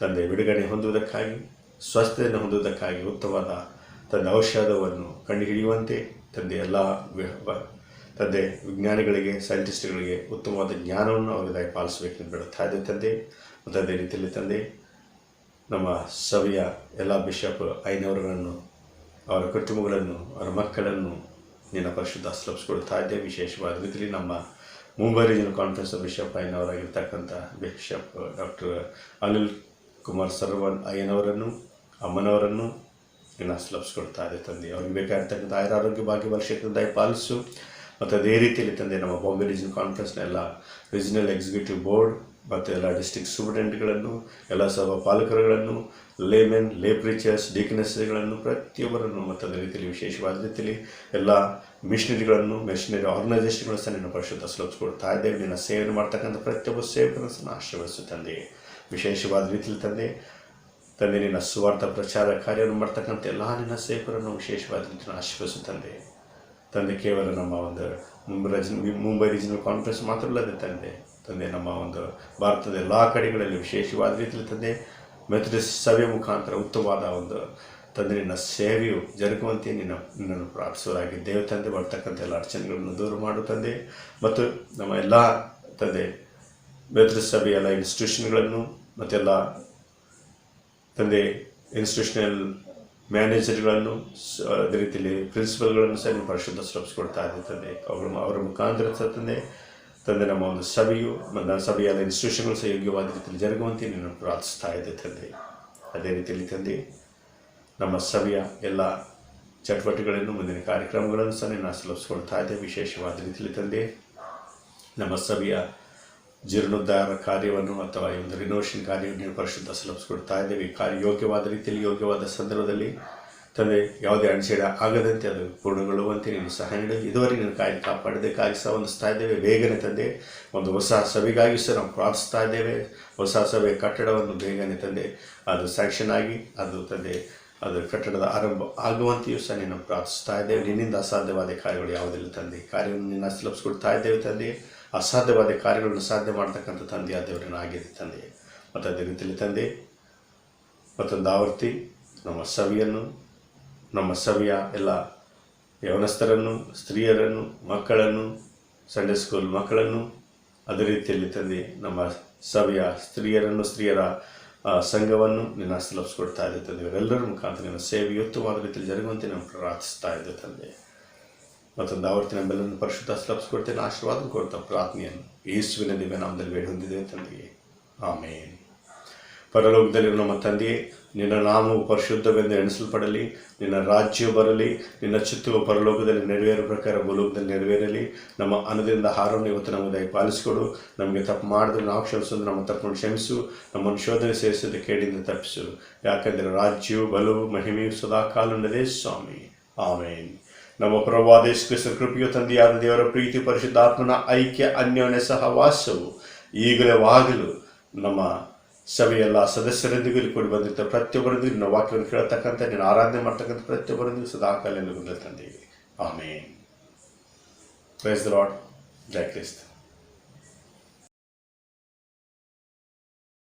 ತಂದೆ ಬಿಡುಗಡೆ ಹೊಂದುವುದಕ್ಕಾಗಿ ಸ್ವಸ್ಥತೆಯನ್ನು ಹೊಂದುವುದಕ್ಕಾಗಿ ಉತ್ತಮವಾದ ತಂದೆ ಔಷಧವನ್ನು ಕಂಡುಹಿಡಿಯುವಂತೆ ತಂದೆ ಎಲ್ಲ ತಂದೆ ವಿಜ್ಞಾನಿಗಳಿಗೆ ಸೈಂಟಿಸ್ಟ್ಗಳಿಗೆ ಉತ್ತಮವಾದ ಜ್ಞಾನವನ್ನು ಅವರಿಗೆ ದಯಪಾಲಿಸಬೇಕೆಂದು ಬಿಡುತ್ತಾ ಇದೆ ತಂದೆ. ಮತ್ತು ಅದೇ ರೀತಿಯಲ್ಲಿ ತಂದೆ ನಮ್ಮ ಸಭೆಯ ಎಲ್ಲ ಬಿಷಪ್ ಐನವರುಗಳನ್ನು ಅವರ ಕುಟುಂಬಗಳನ್ನು ಅವರ ಮಕ್ಕಳನ್ನು ನಿನ್ನ ಪರಿಶುದ್ಧ ಸುಲಭಿಸಿಕೊಡ್ತಾ ಇದ್ದೇವೆ. ವಿಶೇಷವಾದ ರೀತಿಯಲ್ಲಿ ನಮ್ಮ ಮುಂಬೈ ರೀಜನಲ್ ಕಾನ್ಫರೆನ್ಸ್ ಬಿಷಪ್ ಐನವರಾಗಿರ್ತಕ್ಕಂಥ ಬಿಷಪ್ ಡಾಕ್ಟರ್ ಅನಿಲ್ ಕುಮಾರ್ ಸರ್ವನ್ ಅಯ್ಯನವರನ್ನು ಅಮ್ಮನವರನ್ನು ನಿನ್ನ ಸುಲಭಿಸಿಕೊಡ್ತಾ ಇದೆ ತಂದೆ. ಅವ್ರಿಗೆ ಬೇಕಾಗಿರ್ತಕ್ಕಂಥ ಆರೋಗ್ಯ ಭಾಗ್ಯ ಶಕ್ತಿ ದಯಪಾಲಿಸು. ಮತ್ತು ಅದೇ ರೀತಿಯಲ್ಲಿ ತಂದೆ ನಮ್ಮ ಬಾಂಬೆ ರೀಜನಲ್ ಕಾನ್ಫರೆನ್ಸ್ನ ಎಲ್ಲ ರೀಜನಲ್ ಎಕ್ಸಿಕ್ಯೂಟಿವ್ ಬೋರ್ಡ್ ಮತ್ತು ಎಲ್ಲ ಡಿಸ್ಟ್ರಿಕ್ಟ್ ಸೂಪರಿಂಟೆಂಡೆಂಟ್ಗಳನ್ನು ಎಲ್ಲ ಸಭಾ ಪಾಲಕರುಗಳನ್ನು ಲೇಮೆನ್ ಲೇ ಪ್ರೀಚರ್ಸ್ ಡಿಕನೆಸ್ಗಳನ್ನು ಪ್ರತಿಯೊಬ್ಬರನ್ನು ಮತ್ತು ಅದೇ ರೀತಿಯಲ್ಲಿ ವಿಶೇಷವಾದ ರೀತಿಯಲ್ಲಿ ಎಲ್ಲ ಮಿಷನರಿ ಆರ್ಗನೈಸೇಷನ್ಗಳು ಸಹ ನಿನ್ನ ಪರಿಶುದ್ಧ ಸುಲಭಿಸಿಕೊಡ್ತಾ ಇದ್ದೇವೆ. ನಿನ್ನ ಸೇವೆಯನ್ನು ಮಾಡ್ತಕ್ಕಂಥ ಪ್ರತಿಯೊಬ್ಬ ಸೇವಕರನ್ನು ಸಹ ಆಶೀರ್ವದಿಸು ತಂದೆ. ವಿಶೇಷವಾದ ರೀತಿಯಲ್ಲಿ ತಂದೆ ನಿನ್ನ ಸುವಾರ್ಥ ಪ್ರಚಾರ ಕಾರ್ಯವನ್ನು ಮಾಡ್ತಕ್ಕಂಥ ಎಲ್ಲ ನಿನ್ನ ಸೇವಕರನ್ನು ವಿಶೇಷವಾದ ರೀತಿಯನ್ನು ಆಶೀರ್ವದಿಸು ತಂದೆ. ಕೇವಲ ನಮ್ಮ ಒಂದು ಮುಂಬೈ ರೀಜನಲ್ ಕಾನ್ಫರೆನ್ಸ್ ಮಾತ್ರ ಅಲ್ಲದೆ ತಂದೆ ನಮ್ಮ ಒಂದು ಭಾರತದ ಎಲ್ಲ ಕಡೆಗಳಲ್ಲಿ ವಿಶೇಷವಾದ ರೀತಿಯಲ್ಲಿ ತಂದೆ ಮೆಥಡಿಸ್ಟ್ ಸಭೆಯ ಮುಖಾಂತರ ಉತ್ತಮವಾದ ಒಂದು ತಂದೆ ನಿನ್ನ ಸೇವೆಯು ಜರುಗುವಂತೆ ನಿನ್ನನ್ನು ಪ್ರಾರ್ಥಿಸುವರಾಗಿದ್ದೇವೆ ತಂದೆ. ಬರ್ತಕ್ಕಂಥ ಎಲ್ಲ ಅಡಚಣೆಗಳನ್ನು ದೂರ ಮಾಡು ತಂದೆ. ಮತ್ತು ನಮ್ಮ ಎಲ್ಲ ತಂದೆ ಮೆಥಡಿಸ್ಟ್ ಸಭೆಯ ಎಲ್ಲ ಇನ್ಸ್ಟಿಟ್ಯೂಷನ್ಗಳನ್ನು ಮತ್ತೆಲ್ಲ ತಂದೆ ಇನ್ಸ್ಟಿಟ್ಯೂಷನಲ್ ಮ್ಯಾನೇಜರ್ಗಳನ್ನು ಅದೇ ರೀತಿಯಲ್ಲಿ ಪ್ರಿನ್ಸಿಪಲ್ಗಳನ್ನು ಸಹ ನೀವು ಪರಿಶುದ್ಧ ಸುಲಭಿಸಿಕೊಡ್ತಾ ಇದೆ ತಂದೆ. ಅವರ ಮುಖಾಂತರ ತಂದೆ ನಮ್ಮ ಒಂದು ಸಭೆಯು ಮತ್ತು ಸಭೆಯ ಎಲ್ಲ ಇನ್ಸ್ಟಿಟ್ಯೂಷನ್ಗಳು ಸಹ ಯೋಗ್ಯವಾದ ರೀತಿಯಲ್ಲಿ ಜರುಗುವಂತೆ ನಿನ್ನನ್ನು ಪ್ರಾರ್ಥಿಸ್ತಾ ಇದೆ ತಂದೆ. ಅದೇ ರೀತಿಯಲ್ಲಿ ತಂದೆ ನಮ್ಮ ಸಭೆಯ ಎಲ್ಲ ಚಟುವಟಿಕೆಗಳನ್ನು ಮುಂದಿನ ಕಾರ್ಯಕ್ರಮಗಳನ್ನು ಸಹ ನಿನ್ನ ಸುಲಭಿಸಿಕೊಡ್ತಾ ಇದೆ. ವಿಶೇಷವಾದ ರೀತಿಯಲ್ಲಿ ತಂದೆ ನಮ್ಮ ಸಭೆಯ ಜೀರ್ಣೋದ್ಧಾರ ಕಾರ್ಯವನ್ನು ಅಥವಾ ಈ ಒಂದು ರಿನೋವೇಷನ್ ಕಾರ್ಯವನ್ನು ಪರಿಶುದ್ಧ ಸುಲಭಿಸಿಕೊಡ್ತಾ ಇದ್ದೇವೆ. ಈ ಕಾರ್ಯ ಯೋಗ್ಯವಾದ ರೀತಿಯಲ್ಲಿ ಯೋಗ್ಯವಾದ ಸಂದರ್ಭದಲ್ಲಿ ತಂದೆ ಯಾವುದೇ ಅಡಚಣೆ ಆಗದಂತೆ ಅದು ಪೂರ್ಣಗೊಳ್ಳುವಂತೆ ನೀನು ಸಹಾಯ ನೀಡಿ. ಇದುವರೆಗೆ ನೀನು ಕಾಪಾಡೋದಕ್ಕಾಗಿ ಸಹ ಹೊಂದಿಸ್ತಾ ಇದ್ದೇವೆ. ಬೇಗನೆ ತಂದೆ ಒಂದು ಹೊಸ ಸಭೆಗಾಗಿ ಸಹ ನಾವು ಪ್ರಾರ್ಥಿಸ್ತಾ ಇದ್ದೇವೆ. ಹೊಸ ಸಭೆ ಕಟ್ಟಡವನ್ನು ಬೇಗನೆ ತಂದೆ ಅದು ಸ್ಯಾಂಕ್ಷನ್ ಆಗಿ ಅದು ತಂದೆ ಅದು ಕಟ್ಟಡದ ಆರಂಭ ಆಗುವಂತೆಯೂ ಸಹ ನೀನು ಪ್ರಾರ್ಥಿಸ್ತಾ ಇದ್ದೇವೆ. ನಿನ್ನಿಂದ ಅಸಾಧ್ಯವಾದ ಕಾರ್ಯಗಳು ಯಾವುದಿಲ್ಲ ತಂದೆ. ಕಾರ್ಯವನ್ನು ನಿನ್ನ ಸುಲಭಿಸಿಕೊಡ್ತಾ ಇದ್ದೇವೆ ತಂದೆ. ಅಸಾಧ್ಯವಾದ ಕಾರ್ಯಗಳನ್ನು ಸಾಧ್ಯ ಮಾಡ್ತಕ್ಕಂಥ ತಂದೆಯ ದೇವರನ್ನು ಆಗಿದೆ ತಂದೆ. ಮತ್ತು ಅದೇ ರೀತಿಯಲ್ಲಿ ತಂದೆ ಮತ್ತೊಂದು ಆವರ್ತಿ ನಮ್ಮ ಸಭೆಯ ಎಲ್ಲ ಯವನಸ್ಥರನ್ನು ಸ್ತ್ರೀಯರನ್ನು ಮಕ್ಕಳನ್ನು ಸಂಡೇ ಸ್ಕೂಲ್ ಮಕ್ಕಳನ್ನು ಅದೇ ರೀತಿಯಲ್ಲಿ ತಂದೆ ನಮ್ಮ ಸಭೆಯ ಸ್ತ್ರೀಯರ ಸಂಘವನ್ನು ನಿನ್ನ ಸುಲಭಿಸಿಕೊಡ್ತಾ ಇದೆ ತಂದೆ. ಇವರೆಲ್ಲರ ಮುಖಾಂತರ ನಿನ್ನ ಸೇವೆ ಉತ್ತಮವಾದ ರೀತಿಯಲ್ಲಿ ಜರುಗುವಂತೆ ನಾವು ಪ್ರಾರ್ಥಿಸ್ತಾ ಇದ್ದೆ ತಂದೆ. ಮತ್ತೊಂದು ಆವರ್ತಿ ನಮ್ಮೆಲ್ಲರನ್ನು ಪರಿಶುದ್ಧ ಸುಲಭಿಸಿಕೊಡ್ತೇನೆ. ಆಶೀರ್ವಾದ ಕೊಡ್ತಾ ಪ್ರಾರ್ಥನೆಯನ್ನು ಯೇಸುವಿನ ದಿವ್ಯ ನಾಮದಲ್ಲಿ ಬೇಡಿ ಹೊಂದಿದ್ದೇವೆ ತಂದೆಯೇ, ಆಮೇನ್. ಪರಲೋಕದಲ್ಲಿರುವ ನಮ್ಮ ತಂದೆಯೇ, ನಿನ್ನ ನಾಮವು ಪರಿಶುದ್ಧವೆಂದು ಎಣಿಸಲ್ಪಡಲಿ. ನಿನ್ನ ರಾಜ್ಯವು ಬರಲಿ. ನಿನ್ನ ಚಿತ್ತವು ಪರಲೋಕದಲ್ಲಿ ನೆರವೇರುವ ಪ್ರಕಾರ ಭೂಲೋಕದಲ್ಲಿ ನೆರವೇರಲಿ. ನಮ್ಮ ಅನ್ನದಿಂದ ಆಹಾರವನ್ನು ಇವತ್ತು ನಮಗೆ ದಯಪಾಲಿಸಿಕೊಡು. ನಮಗೆ ತಪ್ಪು ಮಾಡಿದ್ರೆ ನಾವು ಕ್ಷಮಿಸೋದು ನಮ್ಮ ತಪ್ಪನ್ನು ಕ್ಷಮಿಸು. ನಮ್ಮನ್ನು ಶೋಧನೆ ಸೇರಿಸಿದ ಕೇಡಿಂದ ತಪ್ಪಿಸು. ಯಾಕಂದರೆ ರಾಜ್ಯವು ಬಲವು ಮಹಿಮೆಯು ಸದಾಕಾಲ ನದೇ ಸ್ವಾಮಿ, ಆಮೇನ್. ನಮ್ಮ ಪ್ರಭುವಾದ ಯೇಸು ಕ್ರಿಸ್ತನ ಕೃಪೆಯು ತಂದೆಯಾದ ದೇವರ ಪ್ರೀತಿ ಪರಿಶುದ್ಧಾತ್ಮನ ಐಕ್ಯ ಅನ್ಯೋನ್ಯ ಸಹವಾಸವು ಈಗಲೂ ನಮ್ಮ ಸಭೆಯೆಲ್ಲ ಸದಸ್ಯರೊಂದಿಗೂ ಇಲ್ಲಿ ಕೂಡಿ ಬಂದಿರ್ತಾರೆ ಪ್ರತಿಯೊಬ್ಬರೊಂದಿಗೂ ನಿನ್ನ ವಾಕ್ಯವನ್ನು ಕೇಳತಕ್ಕಂಥ ನಿನ್ನ ಆರಾಧನೆ ಮಾಡ್ತಕ್ಕಂಥ ಪ್ರತಿಯೊಬ್ಬರೊಂದಿಗೂ ಸದಾಕಾಲ ತಂದೆಯೇ आमीन। Praise the Lord. जय क्रिस्त।